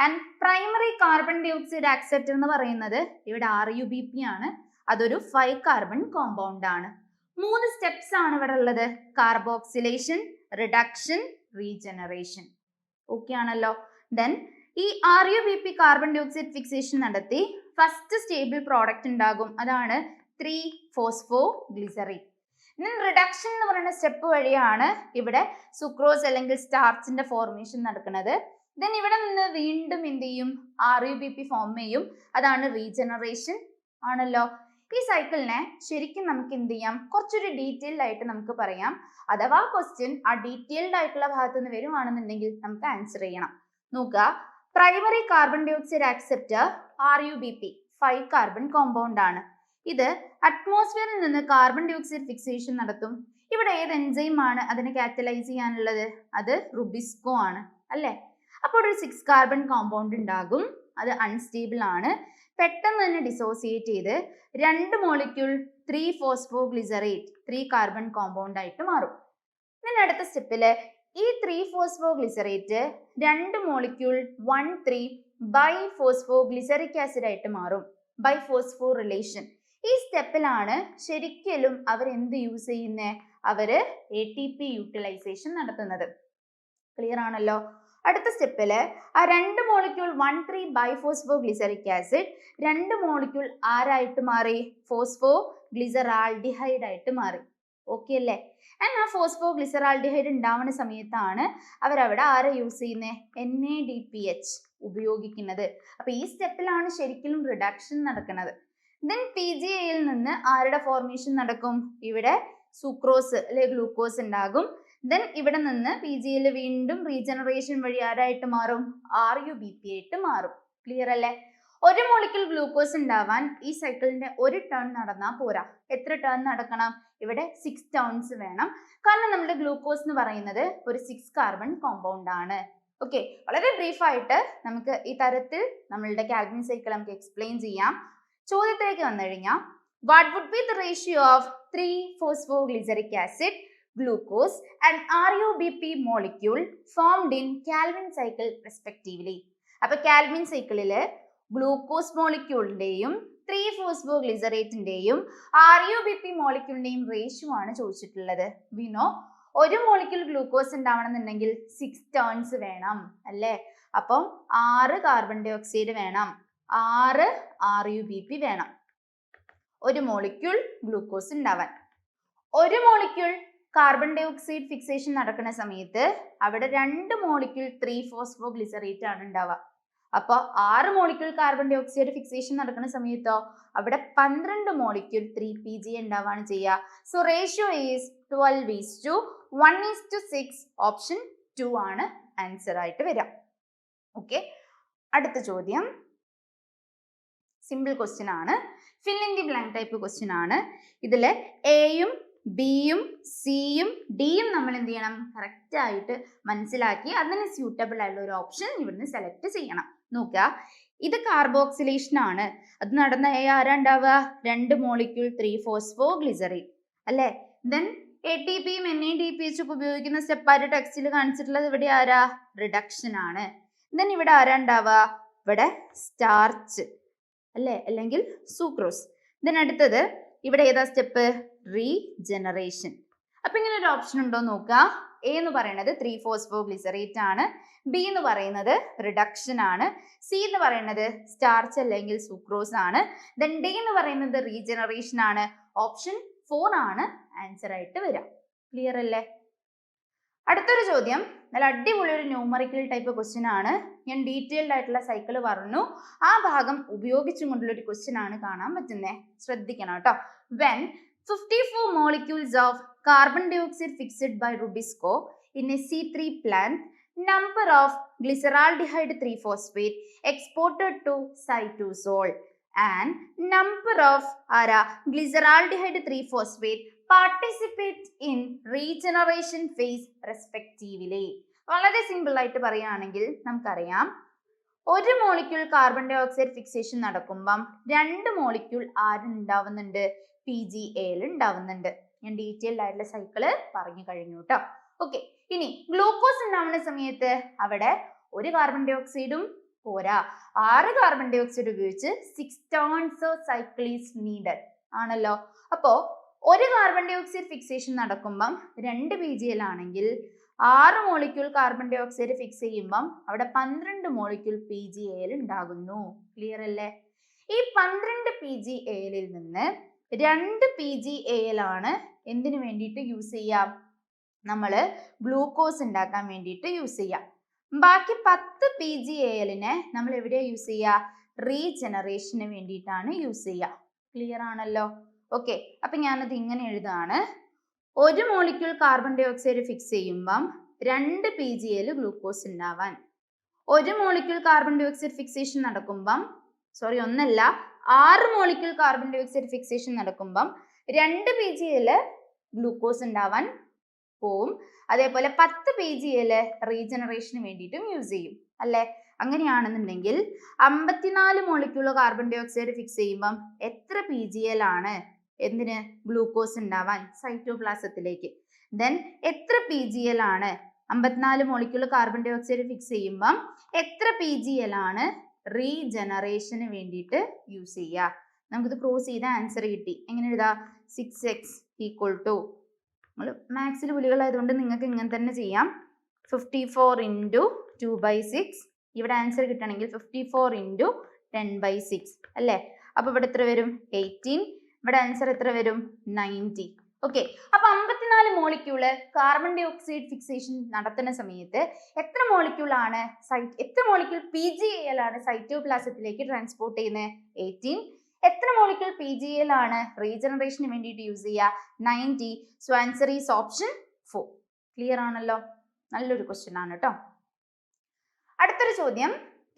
And primary carbon dioxide acceptor എന്ന് പറയുന്നത് ഇവിടെ RUBP ആണ്. അതൊരു 5 കാർബൺ കോമ്പൗണ്ട് ആണ്. 3 സ്റ്റെപ്സ് ആണ് ഇവിടെ ഉള്ളത്. Carboxylation, reduction, regeneration. ഓക്കെ ആണല്ലോ. ദെൻ ഈ RuBp carbon dioxide fixation നടത്തി ഫസ്റ്റ് സ്റ്റേബിൾ പ്രോഡക്റ്റ് ഉണ്ടാകും. അതാണ് 3-ഫോസ്ഫോഗ്ലിസറൈൻ. റിഡക്ഷൻ എന്ന് പറയുന്ന സ്റ്റെപ്പ് വഴിയാണ് ഇവിടെ സുക്രോസ് അല്ലെങ്കിൽ സ്റ്റാർച്ചിന്റെ ഫോർമേഷൻ നടക്കുന്നത്. ദെൻ ഇവിടെ നിന്ന് വീണ്ടും എന്ത് ചെയ്യും? RuBp ഫോം ചെയ്യും. അതാണ് റീജനറേഷൻ ആണല്ലോ. ഈ സൈക്കിളിനെ ശരിക്കും നമുക്ക് എന്ത് ചെയ്യാം? കുറച്ചൊരു ഡീറ്റെയിൽഡ് ആയിട്ട് നമുക്ക് പറയാം. അഥവാ ക്വസ്റ്റ്യൻ ആ ഡീറ്റെയിൽഡ് ആയിട്ടുള്ള ഭാഗത്ത് നിന്ന് വരുവാണെന്നുണ്ടെങ്കിൽ നമുക്ക് ആൻസർ ചെയ്യണം. നോക്കുക, primary carbon dioxide acceptor RuBp 5 carbon compound ആണ്. ഇത് അറ്റ്മോസ്ഫിയറിൽ നിന്ന് കാർബൺ ഡൈ ഓക്സൈഡ് ഫിക്സേഷൻ നടത്തും. ഇവിടെ ഏത് എൻസൈം ആണ് അതിനെ കാറ്റലൈസ് ചെയ്യാനുള്ളത്? അത് റുബിസ്കോ ആണ് അല്ലേ? അപ്പോൾ ഒരു 6 കാർബൺ കോമ്പൗണ്ട് ഉണ്ടാകും. അത് അൺസ്റ്റേബിൾ ആണ്. പെട്ടെന്ന് തന്നെ ഡിസോസിയേറ്റ് ചെയ്ത് 2 മോളിക്യൂൾ 3-ഫോസ്ഫോഗ്ലിസറേറ്റ് 3 കാർബൺ കോമ്പൗണ്ട് ആയിട്ട് മാറും. ഇതിന് അടുത്ത സ്റ്റെപ്പില് ഈ 3-ഫോസ്ഫോഗ്ലിസറേറ്റ് 2 മോളിക്യൂൾ 1,3 ബൈഫോസ്ഫോഗ്ലിസറിക് ആസിഡ് ആയിട്ട് മാറും. ബൈഫോസ്ഫോ റിലേഷൻ. ഈ സ്റ്റെപ്പിലാണ് ശരിക്കും അവർ എന്ത് യൂസ് ചെയ്യുന്നത്? അവര് ATP യൂട്ടിലൈസേഷൻ നടത്തുന്നത്. ക്ലിയർ ആണല്ലോ. അടുത്ത സ്റ്റെപ്പില് ആ 2 മോളിക്യൂൾ 1,3 ബൈഫോസ്ഫോഗ്ലിസറിക് ആസിഡ് 2 മോളിക്യൂൾ ആരായിട്ട് മാറി? ഫോസ്ഫോഗ്ലിസറാൾഡിഹൈഡ് ആയിട്ട് മാറി. ഓക്കെ അല്ലേ? ആ ഫോസ്ഫോഗ്ലിസറാൾഡിഹൈഡ് ഉണ്ടാവുന്ന സമയത്താണ് അവരവിടെ ആരെ യൂസ് ചെയ്യുന്നത്? NADPH ഉപയോഗിക്കുന്നത്. അപ്പൊ ഈ സ്റ്റെപ്പിലാണ് ശരിക്കും റിഡക്ഷൻ നടക്കുന്നത്. ദെൻ PGAയിൽ നിന്ന് ആരുടെ ഫോർമേഷൻ നടക്കും? ഇവിടെ സുക്രോസ് അല്ലെ ഗ്ലൂക്കോസ് ഉണ്ടാകും. ദെൻ ഇവിടെ നിന്ന് PGAയിൽ വീണ്ടും റീജനറേഷൻ വഴി ആരായിട്ട് മാറും? RuBp ആയിട്ട് മാറും. ക്ലിയർ അല്ലേ? ഒരു മോളിക്യൂൾ ഗ്ലൂക്കോസ് ഉണ്ടാവാൻ ഈ സൈക്കിളിന്റെ ഒരു ടേൺ നടന്നാൽ പോരാ. എത്ര ടേൺ നടക്കണം? ഇവിടെ 6 ടേൺസ് വേണം. കാരണം നമ്മുടെ ഗ്ലൂക്കോസ് എന്ന് പറയുന്നത് ഒരു 6 കാർബൺ കോമ്പൗണ്ട് ആണ്. ഓക്കെ, വളരെ ബ്രീഫ് ആയിട്ട് നമുക്ക് ഈ തരത്തിൽ നമ്മളുടെ കാൽവിൻ സൈക്കിൾ നമുക്ക് എക്സ്പ്ലെയിൻ ചെയ്യാം. ചോദ്യത്തിലേക്ക് വന്നു കഴിഞ്ഞാൽ what would be the ratio of 3-phosphoglyceric acid, glucose and RuBp molecule formed in Calvin cycle respectively? അപ്പൊ കാൽവിൻ സൈക്കിളില് ഗ്ലൂക്കോസ് മോളിക്യൂളിന്റെയും 3-ഫോസ്ഫോഗ്ലിസറേറ്റിന്റെയും RuBp മോളിക്യൂളിന്റെയും റേഷ്യോ ആണ് ചോദിച്ചിട്ടുള്ളത്. വി നോ ഒരു മോളിക്യൂൾ ഗ്ലൂക്കോസ് ഉണ്ടാവണമെന്നുണ്ടെങ്കിൽ 6 ടേൺസ് വേണം അല്ലേ? അപ്പം 6 കാർബൺ ഡൈ ഓക്സൈഡ് വേണം, 6 RuBp വേണം ഒരു മോളിക്യൂൾ ഗ്ലൂക്കോസ് ഉണ്ടാവാൻ. ഒരു molecule carbon dioxide fixation നടക്കുന്ന സമയത്ത് അവിടെ 2 മോളിക്യൂൾ 3-ഫോസ്ഫോഗ്ലിസറേറ്റ് ആണ് ഉണ്ടാവുക. അപ്പൊ 6 molecule carbon dioxide fixation നടക്കുന്ന സമയത്തോ അവിടെ 12 മോളിക്യൂൾ 3PGA ഉണ്ടാവാണ് ചെയ്യുക. So ratio is 12:1:6. ഓപ്ഷൻ 2 ആണ് ആൻസർ ആയിട്ട് വരിക. ഓക്കെ, അടുത്ത ചോദ്യം സിമ്പിൾ ക്വസ്റ്റ്യൻ ആണ്. Fill in the blank type question ആണ്. ഇതിൽ എയും ബിയും സിയും ഡിയും നമ്മൾ എന്ത് ചെയ്യണം? കറക്റ്റ് ആയിട്ട് മനസ്സിലാക്കി അതിന് സ്യൂട്ടബിൾ ആയിട്ടുള്ള ഒരു ഓപ്ഷൻ ഇവിടുന്ന് സെലക്ട് ചെയ്യണം. നോക്കുക, ഇത് കാർബോക്സിലേഷൻ ആണ്. അത് നടന്ന ആരാ ഉണ്ടാവുക? 2 മോളിക്യൂൾ 3-ഫോസ്ഫോഗ്ലിസറൈൻ അല്ലേ? ദെൻ ATPയും NADPH ഒക്കെ ഉപയോഗിക്കുന്ന സ്റ്റെപ്പായിട്ട് ടെക്സ്റ്റിൽ കാണിച്ചിട്ടുള്ളത് ഇവിടെ ആരാ? റിഡക്ഷൻ ആണ്. ദെൻ ഇവിടെ ആരാ ഉണ്ടാവുക? ഇവിടെ സ്റ്റാർച്ച് അല്ലേ, അല്ലെങ്കിൽ സൂക്രോസ്. ദെൻ അടുത്തത് ഇവിടെ ഏതാ സ്റ്റെപ്പ്? റീജനറേഷൻ. അപ്പൊ ഇങ്ങനെ ഒരു ഓപ്ഷൻ ഉണ്ടോ നോക്കുക. എ എന്ന് പറയുന്നത് 3-ഫോസ്ഫോഗ്ലിസറേറ്റ് ആണ്, ബി എന്ന് പറയുന്നത് റിഡക്ഷൻ ആണ്, സി എന്ന് പറയുന്നത് സ്റ്റാർച്ച് അല്ലെങ്കിൽ സൂക്രോസ് ആണ്, ദെൻ ഡി എന്ന് പറയുന്നത് റീജനറേഷൻ ആണ്. ഓപ്ഷൻ 4 ആണ് ആൻസർ ആയിട്ട് വരിക. ക്ലിയർ അല്ലേ? അടുത്തൊരു ചോദ്യം നല്ല അടിപൊളി ഒരു ന്യൂമറിക്കൽ ടൈപ്പ് ക്വസ്റ്റ്യൻ ആണ്. ഞാൻ ഡീറ്റെയിൽഡ് ആയിട്ടുള്ള സൈക്കിൾ പറഞ്ഞു, ആ ഭാഗം ഉപയോഗിച്ചും കൊണ്ടുള്ള ഒരു ക്വസ്റ്റ്യൻ ആണ് കാണാൻ പറ്റുന്നത്. ശ്രദ്ധിക്കണം കേട്ടോ. When 54 molecules of carbon dioxide fixed by Rubisco in a C3 plant, number of glyceraldehyde 3-phosphate exported to cytosol and number of glyceraldehyde 3-phosphate participate in regeneration phase respectively. വളരെ സിമ്പിൾ ആയിട്ട് പറയുകയാണെങ്കിൽ നമുക്കറിയാം, ഒരു molecule carbon dioxide fixation നടക്കുമ്പം 2 molecule ആരുണ്ടാവുന്നുണ്ട്? PGAയിൽ ഉണ്ടാവുന്നുണ്ട്. ഞാൻ ഡീറ്റെയിൽഡ് ആയിട്ടുള്ള സൈക്കിള് പറഞ്ഞു കഴിഞ്ഞു കേട്ടോ. ഓക്കെ, ഇനി ഗ്ലൂക്കോസ് ഉണ്ടാവുന്ന സമയത്ത് അവിടെ ഒരു കാർബൺ ഡൈ ഓക്സൈഡും പോരാ, 6 കാർബൺ ഡൈ ഓക്സൈഡ് ഉപയോഗിച്ച് 6 turns of cycle is needed. ആണല്ലോ. അപ്പോ ഒരു കാർബൺ ഡൈ ഓക്സൈഡ് ഫിക്സേഷൻ നടക്കുമ്പം 2 PgL ആണെങ്കിൽ 6 molecule carbon dioxide fix ചെയ്യുമ്പം അവിടെ 12 മോളിക്യൂൾ PgAl ഉണ്ടാകുന്നു. ക്ലിയർ അല്ലേ? ഈ 12 PgAl നിന്ന് 2 PgAl ആണ് എന്തിനു വേണ്ടിയിട്ട് യൂസ് ചെയ്യാം? നമ്മൾ ഗ്ലൂക്കോസ് ഉണ്ടാക്കാൻ വേണ്ടിയിട്ട് യൂസ് ചെയ്യാം. ബാക്കി 10 PgAlനെ നമ്മൾ എവിടെയാ യൂസ് ചെയ്യുക? റീജനറേഷന് വേണ്ടിയിട്ടാണ് യൂസ് ചെയ്യുക. ക്ലിയർ ആണല്ലോ? ഓക്കെ, അപ്പൊ ഞാനത് ഇങ്ങനെ എഴുതാണ്. 1 molecule carbon dioxide fix ചെയ്യുമ്പം 2 PgAl ഗ്ലൂക്കോസ് ഉണ്ടാവാൻ. 1 molecule carbon dioxide fixation നടക്കുമ്പം ഒന്നല്ല 6 molecule carbon dioxide fixation നടക്കുമ്പം 2 PgAl ഗ്ലൂക്കോസ് ഉണ്ടാവാൻ പോവും. അതേപോലെ 10 PgAl റീജനറേഷന് വേണ്ടിയിട്ടും യൂസ് ചെയ്യും അല്ലെ? അങ്ങനെയാണെന്നുണ്ടെങ്കിൽ 54 molecule carbon dioxide fix ചെയ്യുമ്പം എത്ര PgAl ആണ് എന്തിന്? ഗ്ലൂക്കോസ് ഉണ്ടാവാൻ സൈറ്റോപ്ലാസത്തിലേക്ക്. ദെൻ എത്ര PgAl ആണ് 54 molecule carbon dioxide fix ചെയ്യുമ്പം എത്ര PgAl ആണ് റീജനറേഷന് വേണ്ടിയിട്ട് യൂസ് ചെയ്യുക? നമുക്കിത് ക്രോസ് ചെയ്ത ആൻസർ കിട്ടി. എങ്ങനെ എഴുതാ? 6x = നമ്മൾ മാത്സിൽ പുലികളായതുകൊണ്ട് നിങ്ങൾക്ക് ഇങ്ങനെ തന്നെ ചെയ്യാം. 54 × 2/6. ഇവിടെ ആൻസർ കിട്ടണമെങ്കിൽ 54 × 10/6 അല്ലേ? അപ്പൊ ഇവിടെ എത്ര വരും? 18. ഇവിടെ ആൻസർ എത്ര വരും? 90. ഓക്കെ, അപ്പൊ 54 molecule carbon dioxide fixation നടത്തുന്ന സമയത്ത് എത്ര മോളിക്യൂൾ PgAl ആണ് സൈറ്റോപ്ലാസത്തിലേക്ക് ട്രാൻസ്പോർട്ട് ചെയ്യുന്നത്? 18. എത്ര മോളിക്യൂൾ PgAl ആണ് റീജനറേഷന് വേണ്ടിയിട്ട് യൂസ് ചെയ്യുക? 90. So answer is option 4. Clear ആണല്ലോ? നല്ലൊരു ക്വസ്റ്റ്യൻ ആണ് കേട്ടോ. അടുത്തൊരു ചോദ്യം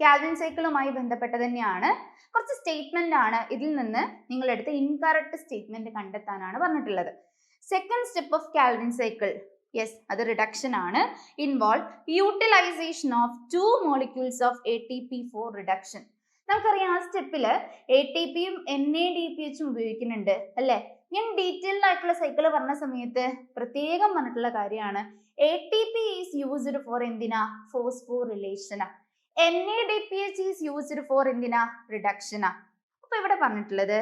കാൽവിൻ സൈക്കിളുമായി ബന്ധപ്പെട്ട് തന്നെയാണ്. കുറച്ച് സ്റ്റേറ്റ്മെന്റ് ആണ്. ഇതിൽ നിന്ന് നിങ്ങൾ എടുത്ത ഇൻകറക്റ്റ് സ്റ്റേറ്റ്മെന്റ് കണ്ടെത്താനാണ് പറഞ്ഞിട്ടുള്ളത്. Second step of Calvin cycle, yes, അത് റിഡക്ഷൻ ആണ്. Involve utilisation of 2 molecules of ATP for reduction. നമുക്കറിയാം ആ സ്റ്റെപ്പില് ATPയും NADPHും ഉപയോഗിക്കുന്നുണ്ട് അല്ലെ? ഞാൻ ഡീറ്റെയിൽഡ് ആയിട്ടുള്ള സൈക്കിൾ പറഞ്ഞ സമയത്ത് പ്രത്യേകം പറഞ്ഞിട്ടുള്ള കാര്യമാണ്. ATP ഈസ് യൂസ്ഡ് ഫോർ എന്തിനാ? ഫോസ്ഫോറിലേഷനാ. NADPH ഈസ് യൂസ്ഡ് ഫോർ എന്തിനാ? റിഡക്ഷനാ. അപ്പൊ ഇവിടെ പറഞ്ഞിട്ടുള്ളത്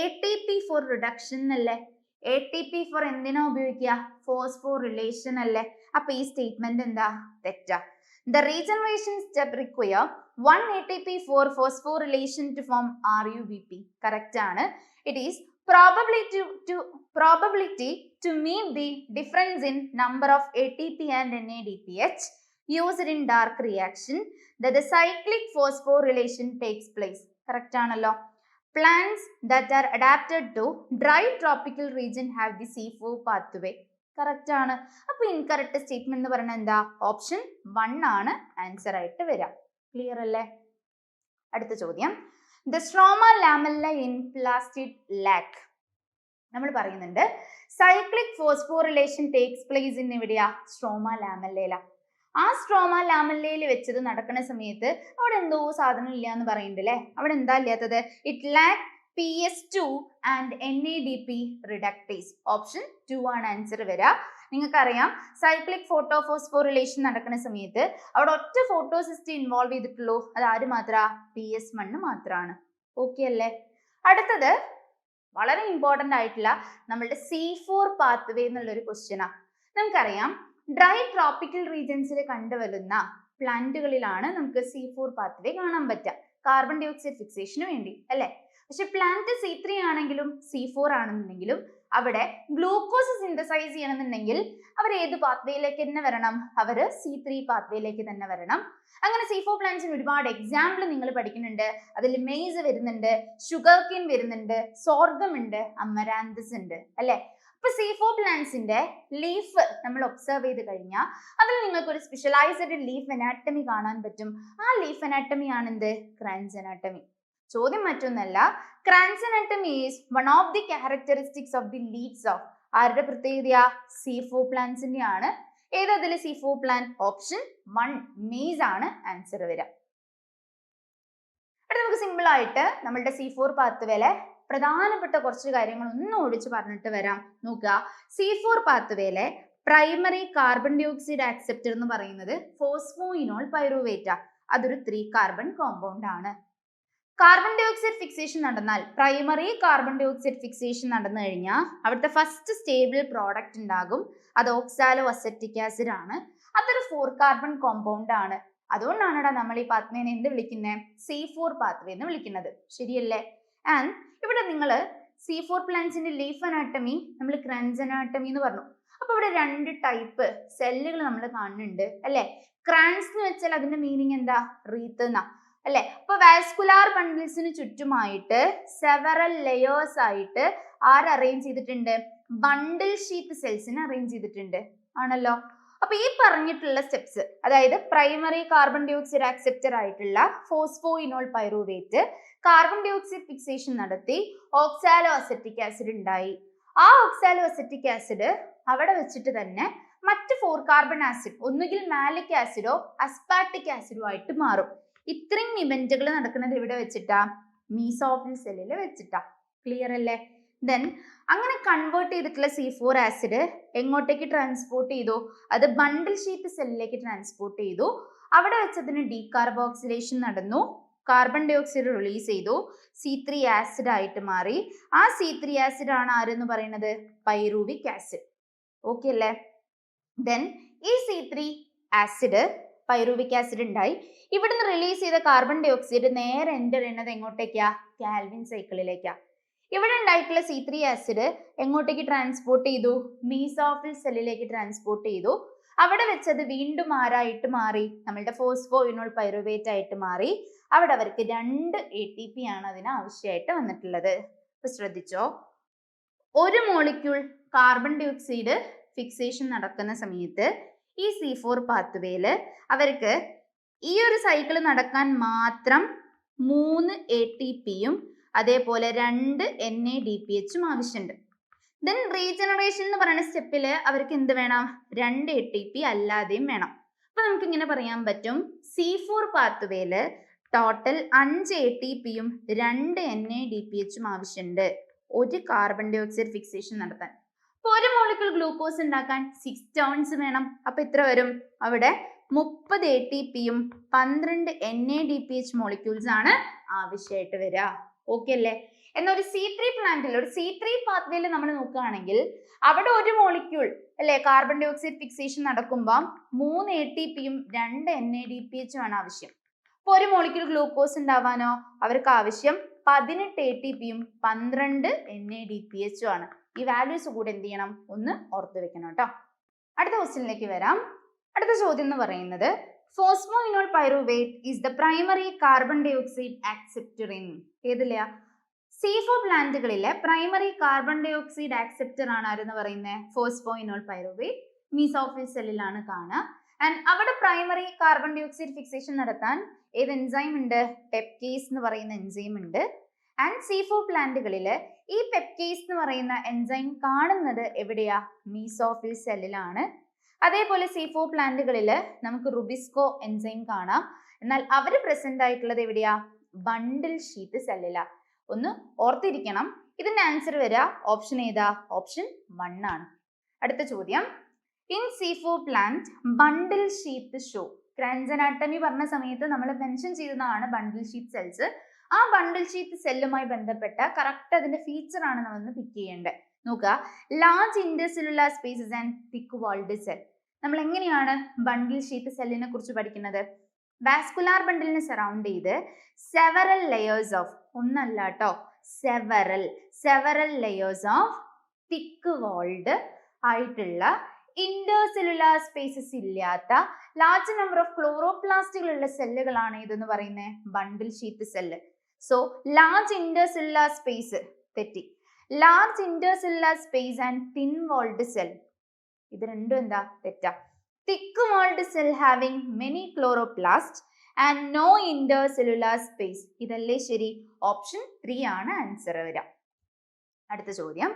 ATP ഫോർ റിഡക്ഷൻ അല്ലേ? ATP ഫോർ എന്തിനാ ഉപയോഗിക്കുക? ഫോസ്ഫോറിലേഷൻ അല്ലേ? അപ്പൊ ഈ സ്റ്റേറ്റ്മെന്റ് എന്താ? തെറ്റാ. The regeneration step require 1 ATP for phosphorylation to form RUBP. Correct ആണ്. It is probability to meet the difference in number of ATP and NADPH used in dark reaction that the cyclic phosphorylation takes place. Correct ആണല്ലോ. Plants that are adapted to dry tropical region have the C4 pathway. Correct ആണ്. അപ്പൊ incorrect statement എന്ന് പറയുന്നത് എന്താ? Option 1 ആണ് answer ആയിട്ട് വരിക. Clear അല്ലേ? അടുത്ത ചോദ്യം, the stroma lamella in plastid lac. നമ്മൾ പറയുന്നുണ്ട് cyclic phosphorylation takes place in എവിടെയാ? സ്ട്രോമ ലാമെല്ലയില. ആ സ്ട്രോമ ലാമെല്ലയിൽ വെച്ചത് നടക്കുന്ന സമയത്ത് അവിടെ എന്തോ സാധനം ഇല്ല എന്ന് പറയുന്നുണ്ട് അല്ലെ? അവിടെ എന്താ ഇല്ലാത്തത്? It lack PS2 and NADP reductase. Option 2 ആണ് ആൻസർ വരിക. നിങ്ങൾക്കറിയാം സൈക്ലിക് ഫോട്ടോഫോസ്ഫോറിലേഷൻ നടക്കുന്ന സമയത്ത് അവിടെ ഒറ്റ ഫോട്ടോസിസ്റ്റ് ഇൻവോൾവ് ചെയ്തിട്ടുള്ളൂ. അത് ആര് മാത്ര? PS1 മാത്രമാണ്. ഓക്കെ അല്ലേ? അടുത്തത് വളരെ ഇമ്പോർട്ടന്റ് ആയിട്ടുള്ള നമ്മളുടെ C4 പാത്വേ എന്നുള്ളൊരു ക്വസ്റ്റ്യനാ. നമുക്കറിയാം ഡ്രൈ ട്രോപ്പിക്കൽ റീജിയൻസിൽ കണ്ടുവരുന്ന പ്ലാന്റുകളിലാണ് നമുക്ക് C4 പാത്വേ കാണാൻ പറ്റുക, കാർബൺ ഡൈ ഓക്സൈഡ് ഫിക്സേഷന് വേണ്ടി അല്ലെ? പക്ഷെ പ്ലാന്റ് C3 ആണെങ്കിലും C4 ആണെന്നുണ്ടെങ്കിലും അവിടെ ഗ്ലൂക്കോസ് സിന്തസൈസ് ചെയ്യണമെന്നുണ്ടെങ്കിൽ അവർ ഏത് പാത്വേയിലേക്ക് തന്നെ വരണം? അവര് C3 പാത്വേയിലേക്ക് തന്നെ വരണം. അങ്ങനെ C4 പ്ലാന്റ്സിന് ഒരുപാട് എക്സാമ്പിൾ നിങ്ങൾ പഠിക്കുന്നുണ്ട്. അതിൽ മെയ്സ് വരുന്നുണ്ട്, ഷുഗർ കെയിൻ വരുന്നുണ്ട്, സോർഗം ഉണ്ട്, അമരാന്തസ് ഉണ്ട് അല്ലെ? അപ്പൊ C4 പ്ലാന്റ്സിന്റെ ലീഫ് നമ്മൾ ഒബ്സർവ് ചെയ്ത് കഴിഞ്ഞാൽ അതിൽ നിങ്ങൾക്ക് ഒരു സ്പെഷ്യലൈസ്ഡ് ലീഫ് അനാട്ടമി കാണാൻ പറ്റും. ആ ലീഫ് അനാട്ടമി ആണ് എന്ത്? Kranz anatomy. ചോദ്യം മറ്റൊന്നല്ല, Kranz anatomy is one of the characteristics of the leaves of ആരുടെ പ്രത്യേകതയാ? C4 പ്ലാന്റ്സിന്റെ ആണ്. ഏതതില് C4 പ്ലാന്റ്? ഓപ്ഷൻ 1 മെയ്സ് ആണ് ആൻസർ വരിക. അടുത്ത നമുക്ക് സിമ്പിൾ ആയിട്ട് നമ്മളുടെ C4 പാത്വേയിലെ പ്രധാനപ്പെട്ട കുറച്ച് കാര്യങ്ങൾ ഒന്ന് ഓടിച്ച് പറഞ്ഞിട്ട് വരാം. നോക്കുക, C4 പാത്വേയിലെ primary carbon dioxide acceptor എന്ന് പറയുന്നത് ഫോസ്ഫോയിനോൾ പൈറുവേറ്റ. അതൊരു 3 കാർബൺ കോമ്പൗണ്ട് ആണ്. കാർബൺ ഡൈ ഓക്സൈഡ് ഫിക്സേഷൻ നടന്നാൽ, primary carbon dioxide fixation നടന്നു കഴിഞ്ഞാൽ അവിടുത്തെ ഫസ്റ്റ് സ്റ്റേബിൾ പ്രോഡക്റ്റ് ഉണ്ടാകും. അത് ഓക്സാലോ അസറ്റിക് ആസിഡ് ആണ്. അതൊരു 4 കാർബൺ കോമ്പൗണ്ട് ആണ്. അതുകൊണ്ടാണ് നമ്മൾ ഈ പാത്വേനെ എന്ത് വിളിക്കുന്നത്? C4 പാത്വേ എന്ന് വിളിക്കുന്നത്. ശരിയല്ലേ? ആൻഡ് ഇവിടെ നിങ്ങൾ C4 പ്ലാന്റ്സിന്റെ ലീഫ് അനാട്ടമി, നമ്മൾ ക്രൻസ് അനാട്ടമി എന്ന് പറഞ്ഞു. അപ്പൊ ഇവിടെ 2 ടൈപ്പ് സെല്ലുകൾ നമ്മൾ കാണുന്നുണ്ട് അല്ലെ? ക്രാൻസ് എന്ന് വെച്ചാൽ അതിന്റെ മീനിങ് എന്താ? റീത്ത് എന്നാ അല്ലെ? അപ്പൊ വാസ്കുലാർ ബണ്ടിൽസിന് ചുറ്റുമായിട്ട് സെവറൽ ലെയേഴ്സ് ആയിട്ട് ആര് അറേഞ്ച് ചെയ്തിട്ടുണ്ട്? ബണ്ടിൽ ഷീത്ത് സെൽസിനെ അറേഞ്ച് ചെയ്തിട്ടുണ്ട് ആണല്ലോ. അപ്പൊ ഈ പറഞ്ഞിട്ടുള്ള സ്റ്റെപ്സ്, അതായത് primary carbon dioxide acceptor ആയിട്ടുള്ള phosphoenol pyruvate carbon dioxide fixation നടത്തി ഓക്സാലോ അസറ്റിക് ആസിഡ് ഉണ്ടായി. ആ ഓക്സാലോ അസറ്റിക് ആസിഡ് അവിടെ വെച്ചിട്ട് തന്നെ മറ്റ് 4 കാർബൺ ആസിഡ്, ഒന്നുകിൽ മാലിക് ആസിഡോ അസ്പാർട്ടിക് ആസിഡോ ആയിട്ട് മാറും. ഇത്രയും ഇവന്റുകൾ നടക്കുന്നത് എവിടെ വെച്ചിട്ടാ? മീസോഫിൽ സെല്ലിൽ വെച്ചിട്ടാ. ക്ലിയർ അല്ലേ? ദെൻ അങ്ങനെ കൺവേർട്ട് ചെയ്തിട്ടുള്ള C4 ആസിഡ് എങ്ങോട്ടേക്ക് ട്രാൻസ്പോർട്ട് ചെയ്തു? അത് ബണ്ടിൽ ഷീറ്റ് സെല്ലിലേക്ക് ട്രാൻസ്പോർട്ട് ചെയ്തു. അവിടെ വെച്ചതിന് ഡീകാർബോക്സിലേഷൻ നടന്നു. കാർബൺ ഡൈ ഓക്സൈഡ് റിലീസ് ചെയ്തു. C3 ആസിഡ് ആയിട്ട് മാറി. ആ C3 ആസിഡ് ആണ് ആരെന്ന് പറയുന്നത്? Pyruvic acid. ഓക്കെ അല്ലേ? ദെൻ ഈ C3 ആസിഡ്, പൈറുവിക് ആസിഡ് ഉണ്ടായി. ഇവിടുന്ന് റിലീസ് ചെയ്ത കാർബൺ ഡൈ ഓക്സൈഡ് നേരെ എൻ്റർ ചെയ്യുന്നത് എങ്ങോട്ടേക്കാ? കാൽവിൻ സൈക്കിളിലേക്കാ. ഇവിടെ ഉണ്ടായിട്ടുള്ള C3 ആസിഡ് എങ്ങോട്ടേക്ക് ട്രാൻസ്പോർട്ട് ചെയ്തു? മീസോഫിൽ സെല്ലിലേക്ക് ട്രാൻസ്പോർട്ട് ചെയ്തു. അവിടെ വെച്ചത് വീണ്ടും ആരായിട്ട് മാറി? നമ്മളുടെ ഫോസ്ഫോയിനോൾ പൈറുവേറ്റ് ആയിട്ട് മാറി. അവിടെ അവർക്ക് 2 ATP ആണ് അതിന് ആവശ്യമായിട്ട് വന്നിട്ടുള്ളത്. അപ്പൊ ശ്രദ്ധിച്ചോ, ഒരു molecule carbon dioxide fixation നടക്കുന്ന സമയത്ത് ഈ C4 പാത്വേയില് അവർക്ക് ഈ ഒരു സൈക്കിൾ നടക്കാൻ മാത്രം 3 ATPയും അതേപോലെ 2 NADPHും ആവശ്യമുണ്ട്. ദെൻ റീജനറേഷൻ എന്ന് പറയുന്ന സ്റ്റെപ്പിൽ അവർക്ക് എന്ത് വേണം? 2 ATP അല്ലാതെയും വേണം. അപ്പൊ നമുക്ക് ഇങ്ങനെ പറയാൻ പറ്റും, C4 പാത്വേയില് ടോട്ടൽ 5 ATPയും 2 NADPHും ആവശ്യമുണ്ട് ഒരു കാർബൺ ഡൈ ഓക്സൈഡ് ഫിക്സേഷൻ നടത്താൻ. അപ്പൊ ഒരു മോളിക്യൂൾ ഗ്ലൂക്കോസ് ഉണ്ടാക്കാൻ 6 ടേൺസ് വേണം. അപ്പൊ എത്ര വരും? അവിടെ 30 ATPയും 12 NADPH മോളിക്യൂൾസ് ആണ് ആവശ്യമായിട്ട് വരിക. ഓക്കെ അല്ലേ? എന്നാൽ ഒരു C3 പ്ലാന്റിൽ, ഒരു C3 പാത്വേയിൽ നമ്മൾ നോക്കുകയാണെങ്കിൽ അവിടെ ഒരു മോളിക്യൂൾ അല്ലെ കാർബൺ ഡൈ ഓക്സൈഡ് ഫിക്സേഷൻ നടക്കുമ്പോൾ 3 ATPയും 2 NADPHും ആണ് ആവശ്യം. അപ്പൊ ഒരു മോളിക്യൂൾ ഗ്ലൂക്കോസ് ഉണ്ടാവാനോ അവർക്ക് ആവശ്യം 18 ATPയും 12 NADPHും ആണ്. ഈ വാല്യൂസ് കൂടെ എന്ത് ചെയ്യണം? ഒന്ന് ഓർത്ത് വെക്കണം കേട്ടോ. അടുത്ത ക്വസ്റ്റ്യനിലേക്ക് വരാം. അടുത്ത ചോദ്യം എന്ന് പറയുന്നത്, phosphoenol pyruvate is the primary carbon dioxide acceptor in ഏതില്ല? C4 പ്ലാന്റുകളിലെ primary carbon dioxide acceptor ആണ് ആരെന്ന് പറയുന്നത്? Phosphoenol pyruvate. മീസോഫിൽ സെല്ലിലാണ് കാണുക. ആൻഡ് അവിടെ primary carbon dioxide fixation നടത്താൻ ഏത് എൻസൈം ഉണ്ട്? പെപ്റ്റേസ് എന്ന് പറയുന്ന എൻസൈം ഉണ്ട്. ആൻഡ് C4 പ്ലാന്റുകളില് ഈ പെപ്റ്റേസ് എന്ന് പറയുന്ന എൻസൈം കാണുന്നത് എവിടെയാ? മീസോഫിൽ സെല്ലിലാണ്. അതേപോലെ C4 പ്ലാന്റുകളിൽ നമുക്ക് റുബിസ്കോ എൻസൈം കാണാം. എന്നാൽ അവർ പ്രസന്റ് ആയിട്ടുള്ളത് എവിടെയാ? ബണ്ടിൽ ഷീറ്റ് സെല്ലിലാ. ഒന്ന് ഓർത്തിരിക്കണം. ഇതിന്റെ ആൻസർ വരിക ഓപ്ഷൻ ഏതാ? ഓപ്ഷൻ 1 ആണ്. അടുത്ത ചോദ്യം, in C4 plant bundle sheet show. Kranz anatomy പറഞ്ഞ സമയത്ത് നമ്മൾ മെൻഷൻ ചെയ്തതാണ് ബണ്ടിൽ ഷീറ്റ് സെൽസ്. ആ ബണ്ടിൽ ഷീറ്റ് സെല്ലുമായി ബന്ധപ്പെട്ട കറക്റ്റ് അതിന്റെ ഫീച്ചർ ആണ് നമ്മൾ പിക്ക് ചെയ്യേണ്ടത്. നോക്കുക, large intercellular spaces and thick walled cell. നമ്മൾ എങ്ങനെയാണ് ബണ്ടിൽ ഷീറ്റ് സെല്ലിനെ കുറിച്ച് പഠിക്കുന്നത്? വാസ്കുലാർ ബണ്ടിലിനെ സറൗണ്ട് ചെയ്ത് സെവറൽ ലെയേഴ്സ് ഓഫ്, ഒന്നല്ല കേട്ടോ, several layers of thick walled ആയിട്ടുള്ള ഇന്റർസെല്ലുലാർ സ്പേസസ് ഇല്ലാത്ത ലാർജ് നമ്പർ ഓഫ് ക്ലോറോപ്ലാസ്റ്റുകളുള്ള സെല്ലുകളാണ് ഇതെന്ന് പറയുന്നത് bundle sheath cell. So large intercellular space തെറ്റി. Large intercellular space and thin walled cell, ഇത് രണ്ടും എന്താ? തെറ്റാ. Thick walled cell having many chloroplast and no intercellular space, ഇതല്ലേ ശരി? ഓപ്ഷൻ 3 ആണ് ആൻസർ വരിക. അടുത്ത ചോദ്യം,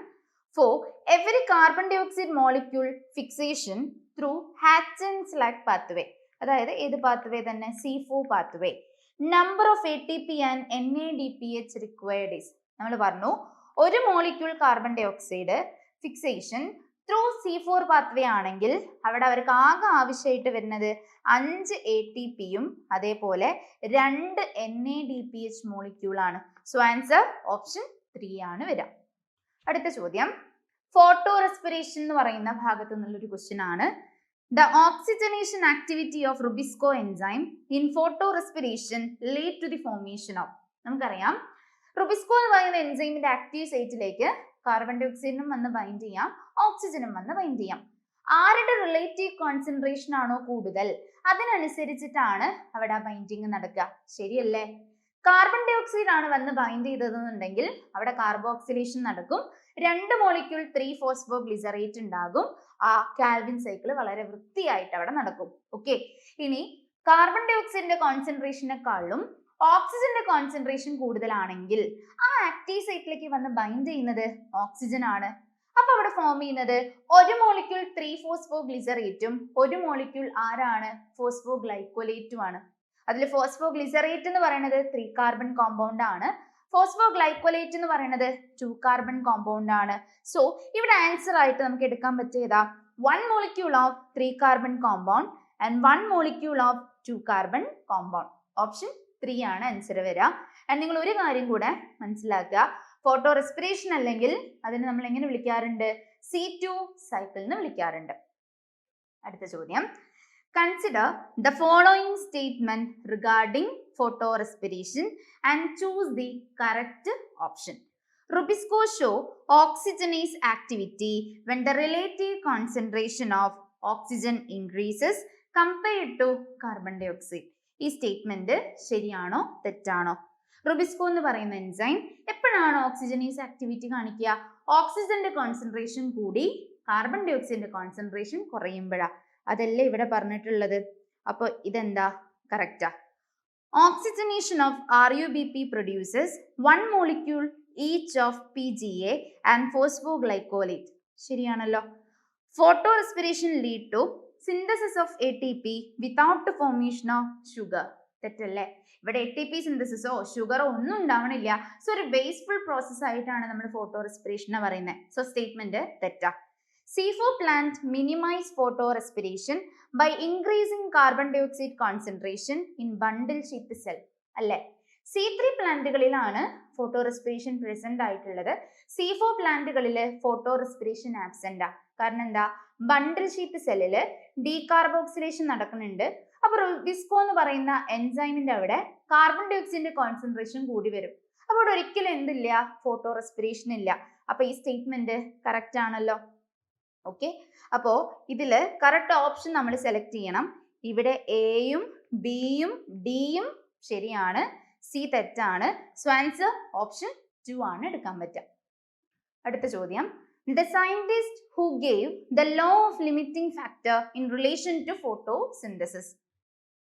for every carbon dioxide molecule fixation through Hatch-Slack pathway, അതായത് ഏത് പാത്വേ തന്നെ? C4 pathway, number of ATP and NADPH required is, നമ്മൾ പറഞ്ഞു ഒരു molecule carbon dioxide fixation through C4 pathway ആണെങ്കിൽ അവിടെ അവർക്ക് ആകെ ആവശ്യമായിട്ട് വരുന്നത് 5 ATPയും അതേപോലെ 2 NADPH മോളിക്യൂൾ ആണ്. സോ ആൻസർ ഓപ്ഷൻ 3 ആണ് വരിക. അടുത്ത ചോദ്യം, ഫോട്ടോ റെസ്പിറേഷൻ എന്ന് പറയുന്ന ഭാഗത്ത് നിന്നുള്ളൊരു ക്വസ്റ്റ്യൻ ആണ്. The oxygenation activity of Rubisco enzyme in photorespiration lead to the formation of. നമുക്കറിയാം റുബിസ്കോ എന്ന് പറയുന്ന എൻസൈമിന്റെ ആക്റ്റീവ് സൈറ്റിലേക്ക് കാർബൺ ഡൈ ഓക്സൈഡിനും വന്ന് ബൈൻഡ് ചെയ്യാം, ഓക്സിജനും വന്ന് ബൈൻഡ് ചെയ്യാം. ആരുടെ റിലേറ്റീവ് കോൺസെൻട്രേഷൻ ആണോ കൂടുതൽ അതിനനുസരിച്ചിട്ടാണ് അവിടെ ബൈൻഡിങ് നടക്കുക. ശരിയല്ലേ? കാർബൺ ഡൈ ഓക്സൈഡ് ആണ് വന്ന് ബൈൻഡ് ചെയ്തതെന്നുണ്ടെങ്കിൽ അവിടെ കാർബോക്സിലേഷൻ നടക്കും, 2 മോളിക്യൂൾ 3 ഫോസ്ഫോഗ്ലിസറേറ്റ് ഉണ്ടാകും. ആ കാൽവിൻ സൈക്കിൾ വളരെ വൃത്തിയായിട്ട് അവിടെ നടക്കും. ഓക്കെ, ഇനി കാർബൺ ഡൈ ഓക്സൈഡിന്റെ കോൺസെൻട്രേഷനെക്കാളും ഓക്സിജന്റെ കോൺസെൻട്രേഷൻ കൂടുതലാണെങ്കിൽ ആ ആക്റ്റീവ് സൈറ്റിലേക്ക് വന്ന് ബൈൻഡ് ചെയ്യുന്നത് ഓക്സിജൻ ആണ്. അപ്പൊ അവിടെ ഫോം ചെയ്യുന്നത് 1 മോളിക്യൂൾ 3 ഫോസ്ഫോഗ്ലിസറേറ്റും 1 മോളിക്യൂൾ ആരാണ്? ഫോസ്ഫോഗ്ലൈക്കോലേറ്റും ആണ്. അതിൽ ഫോസ്ഫോഗ്ലിസറേറ്റ് എന്ന് പറയുന്നത് 3 കാർബൺ കോമ്പൗണ്ട് ആണ്, ഫോസ്ഫോഗ്ലൈക്കോലേറ്റ് എന്ന് പറയുന്നത് 2 കാർബൺ കോമ്പൗണ്ട് ആണ്. സോ ഇവിടെ ആൻസർ ആയിട്ട് നമുക്ക് എടുക്കാൻ പറ്റിയതാ 1 molecule of 3 carbon compound and 1 molecule of 2 carbon compound. Option 3 ആണ് ആൻസർ വരിക. ആൻഡ് നിങ്ങൾ ഒരു കാര്യം കൂടെ മനസ്സിലാക്കുക, ഫോട്ടോ റെസ്പിറേഷൻ അല്ലെങ്കിൽ അതിനെ നമ്മൾ എങ്ങനെ വിളിക്കാറുണ്ട്? C2 സൈക്കിൾ എന്ന് വിളിക്കാറുണ്ട്. അടുത്ത ചോദ്യം, consider the following statement regarding photo respiration and choose the correct option. Rubisco show oxygenase activity when the relative concentration of oxygen increases compared to carbon dioxide. ഈ സ്റ്റേറ്റ്മെന്റ് ശരിയാണോ തെറ്റാണോ? റുബിസ്കോ എന്ന് പറയുന്ന enzyme എപ്പോഴാണ് ഓക്സിജനേസ് ആക്ടിവിറ്റി കാണിക്കുക? ഓക്സിജന്റെ concentration കൂടി carbon dye ഓക്സൈഡിന്റെ concentration കുറയുമ്പോഴാ. അതല്ലേ ഇവിടെ പറഞ്ഞിട്ടുള്ളത്. അപ്പോൾ ഇതെന്താ? Correct. Oxygenation of RUBP produces 1 molecule each of PGA and phosphoglycolate. ശരിയാണല്ലോ. Photorespiration lead to synthesis of ATP without the formation of sugar. തെറ്റല്ലേ? ഇവിടെ ATP സിന്തസിസോ ഷുഗറോ ഒന്നും ഉണ്ടാവണില്ല. സോ ഒരു ബേസ്ഫുൾ പ്രോസസ് ആയിട്ടാണ് നമ്മൾ ഫോട്ടോ റെസ്പിറേഷൻ പറയുന്നത്. സോ സ്റ്റേറ്റ്മെന്റ് തെറ്റാ. C4 plant minimize photorespiration by increasing carbon dioxide concentration in bundle sheath cell. അല്ലേ? C3 പ്ലാന്റുകളിലാണ് photo respiration present ആയിട്ടുള്ളത്. C4 പ്ലാന്റുകളിൽ photo respiration absent. കാരണം എന്താ? ബണ്ടിൽ ഷീത്ത് സെല്ലില് ഡീകാർബോക്സിലേഷൻ നടക്കുന്നുണ്ട്. അപ്പൊ റുബിസ്കോ എന്ന് പറയുന്ന എൻസൈമിന്റെ അവിടെ കാർബൺ ഡൈ ഓക്സൈഡിന്റെ കോൺസെൻട്രേഷൻ കൂടി വരും. അപ്പോൾ ഒരിക്കലും എന്തില്ല? ഫോട്ടോ റെസ്പിറേഷൻ ഇല്ല. അപ്പൊ ഈ സ്റ്റേറ്റ്മെന്റ് കറക്റ്റ് ആണല്ലോ. ഓക്കെ, അപ്പോ ഇതില് കറക്റ്റ് ഓപ്ഷൻ നമ്മൾ സെലക്ട് ചെയ്യണം. ഇവിടെ എയും ബിയും ഡിയും ശരിയാണ്, സി തെറ്റാണ്. സോ ആൻസർ ഓപ്ഷൻ 2 ആണ് എടുക്കാൻ പറ്റുക. അടുത്ത ചോദ്യം, the scientist who gave the law of limiting factor in relation to photosynthesis.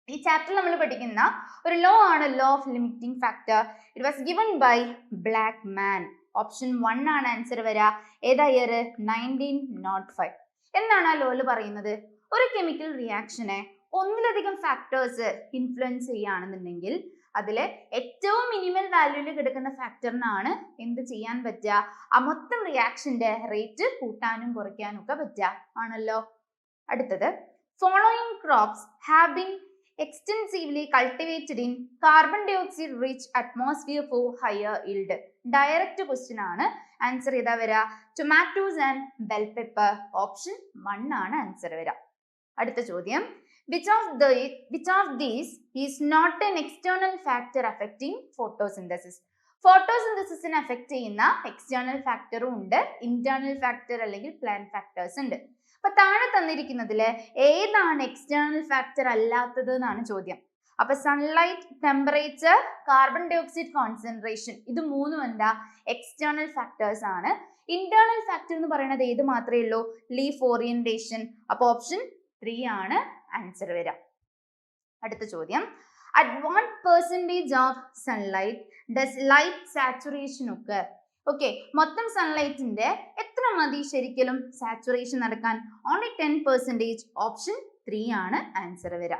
ഈ ചാപ്റ്ററിൽ നമ്മൾ പഠിക്കുന്ന ഒരു ലോ ആണ് law of limiting factor. It was given by Blackman. Option 1 ആണ് ആൻസർ വരിക. ഏതാ ഇയർ? 1905. എന്താണ് ആ ലോയിൽ പറയുന്നത്? ഒരു കെമിക്കൽ റിയാക്ഷനെ ഒന്നിലധികം ഫാക്ടേഴ്സ് ഇൻഫ്ലുവൻസ് ചെയ്യുകയാണെന്നുണ്ടെങ്കിൽ അതില് ഏറ്റവും മിനിമൽ വാല്യൂല് കിടക്കുന്ന ഫാക്ടറിനാണ് എന്ത് ചെയ്യാൻ പറ്റുക? ആ മൊത്തം റിയാക്ഷന്റെ റേറ്റ് കൂട്ടാനും കുറയ്ക്കാനും ഒക്കെ പറ്റുക ആണല്ലോ. അടുത്തത്, following crops have been extensively cultivated in carbon dioxide rich atmosphere for higher yield. Direct question ആണ്. ആൻസർ ചെയ്താ വരാ tomatoes and bell pepper. Option 1 ആണ് ആൻസർ വരാ. അടുത്ത ചോദ്യം, which of these is not an external factor affecting photosynthesis? ഫോട്ടോസിന്തസിസിനെ affect ചെയ്യുന്ന external ഫാക്ടറും ഉണ്ട്, ഇന്റേണൽ ഫാക്ടർ അല്ലെങ്കിൽ പ്ലാന്റ് ഫാക്ടേഴ്സ് ഉണ്ട്. അപ്പൊ താഴെ തന്നിരിക്കുന്നതില് ഏതാണ് എക്സ്റ്റേണൽ ഫാക്ടർ അല്ലാത്തത് എന്നാണ് ചോദ്യം. അപ്പൊ sunlight, temperature, carbon dioxide concentration, ഇത് മൂന്നും എന്താ? എക്സ്റ്റേണൽ ഫാക്ടേഴ്സ് ആണ്. ഇന്റേണൽ ഫാക്ടർ എന്ന് പറയുന്നത് ഏത് മാത്രമേ ഉള്ളൂ? Leaf orientation. അപ്പൊ ഓപ്ഷൻ 3 ആണ് ആൻസർ വരിക. അടുത്ത ചോദ്യം, at what percentage of sunlight does light saturation occur? Okay, മൊത്തം സൺലൈറ്റിന്റെ എത്ര മതി ശരിക്കും സാച്ചുറേഷൻ നടക്കാൻ? ഓൺലി 10%. ഓപ്ഷൻ 3 ആണ് ആൻസർ വരിക.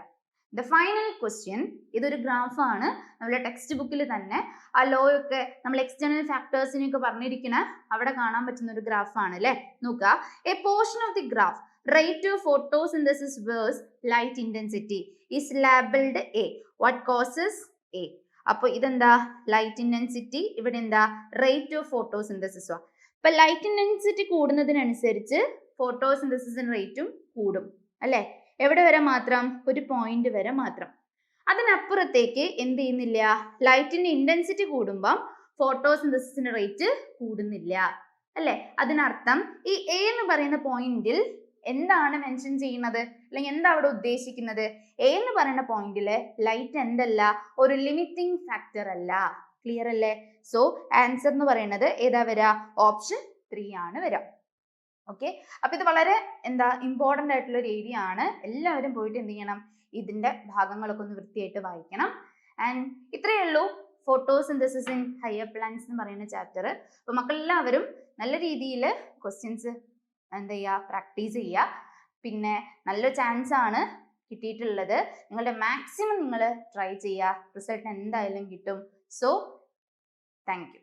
ദ ഫൈനൽ ക്വസ്റ്റ്യൻ, ഇതൊരു ഗ്രാഫാണ്, നമ്മുടെ ടെക്സ്റ്റ് ബുക്കിൽ തന്നെ ആ ലോ ഒക്കെ നമ്മൾ എക്സ്റ്റേണൽ ഫാക്ടേഴ്സിനെയൊക്കെ പറഞ്ഞിരിക്കുന്ന അവിടെ കാണാൻ പറ്റുന്ന ഒരു ഗ്രാഫാണ് അല്ലേ. നോക്കുക, A portion of the graph rate of photosynthesis versus light intensity is labeled A. What causes A? അപ്പോൾ ഇതെന്താ, ലൈറ്റ് ഇന്റൻസിറ്റി, ഇവിടെ എന്താ, റേറ്റ് ഓഫ് ഫോട്ടോസിന്തസിസോ. ഇപ്പൊ ലൈറ്റ് ഇന്റൻസിറ്റി കൂടുന്നതിനനുസരിച്ച് ഫോട്ടോസിന്തസിസിന്റെ റേറ്റും കൂടും അല്ലെ. എവിടെ വരെ മാത്രം, ഒരു പോയിന്റ് വരെ മാത്രം. അതിനപ്പുറത്തേക്ക് എന്ത് ചെയ്യുന്നില്ല, ലൈറ്റിന്റെ ഇന്റൻസിറ്റി കൂടുമ്പം ഫോട്ടോസിന്തസിസിന്റെ റേറ്റ് കൂടുന്നില്ല അല്ലെ. അതിനർത്ഥം ഈ എ എന്ന് പറയുന്ന പോയിന്റിൽ എന്താണ് മെൻഷൻ ചെയ്യുന്നത്, അല്ലെങ്കിൽ എന്താ അവിടെ ഉദ്ദേശിക്കുന്നത്, എ എന്ന് പറയുന്ന പോയിന്റില് ലൈറ്റ് എന്തല്ല, ഒരു ലിമിറ്റിംഗ് ഫാക്ടർ അല്ല. ക്ലിയർ അല്ലേ. സോ ആൻസർ എന്ന് പറയുന്നത് ഏതാ വരാ, ഓപ്ഷൻ 3 ആണ് വരാ. ഓക്കെ, അപ്പൊ ഇത് വളരെ ഇമ്പോർട്ടന്റ് ആയിട്ടുള്ള ഒരു ഏരിയ ആണ്. എല്ലാവരും പോയിട്ട് എന്ത് ചെയ്യണം, ഇതിന്റെ ഭാഗങ്ങളൊക്കെ ഒന്ന് വൃത്തിയായിട്ട് വായിക്കണം. ആൻഡ് ഇത്രയേ ഉള്ളൂ ഫോട്ടോസിന്തസിസ് ഇൻ ഹയർ പ്ലാന്റ്സ് എന്ന് പറയുന്ന ചാപ്റ്റർ. അപ്പൊ മക്കളെല്ലാവരും നല്ല രീതിയിൽ ക്വസ്റ്റ്യൻസ് പ്രാക്ടീസ് ചെയ്യുക. പിന്നെ നല്ലൊരു ചാൻസ് ആണ് കിട്ടിയിട്ടുള്ളത്. നിങ്ങളുടെ മാക്സിമം നിങ്ങൾ ട്രൈ ചെയ്യുക, റിസൾട്ട് എന്തായാലും കിട്ടും. So thank you.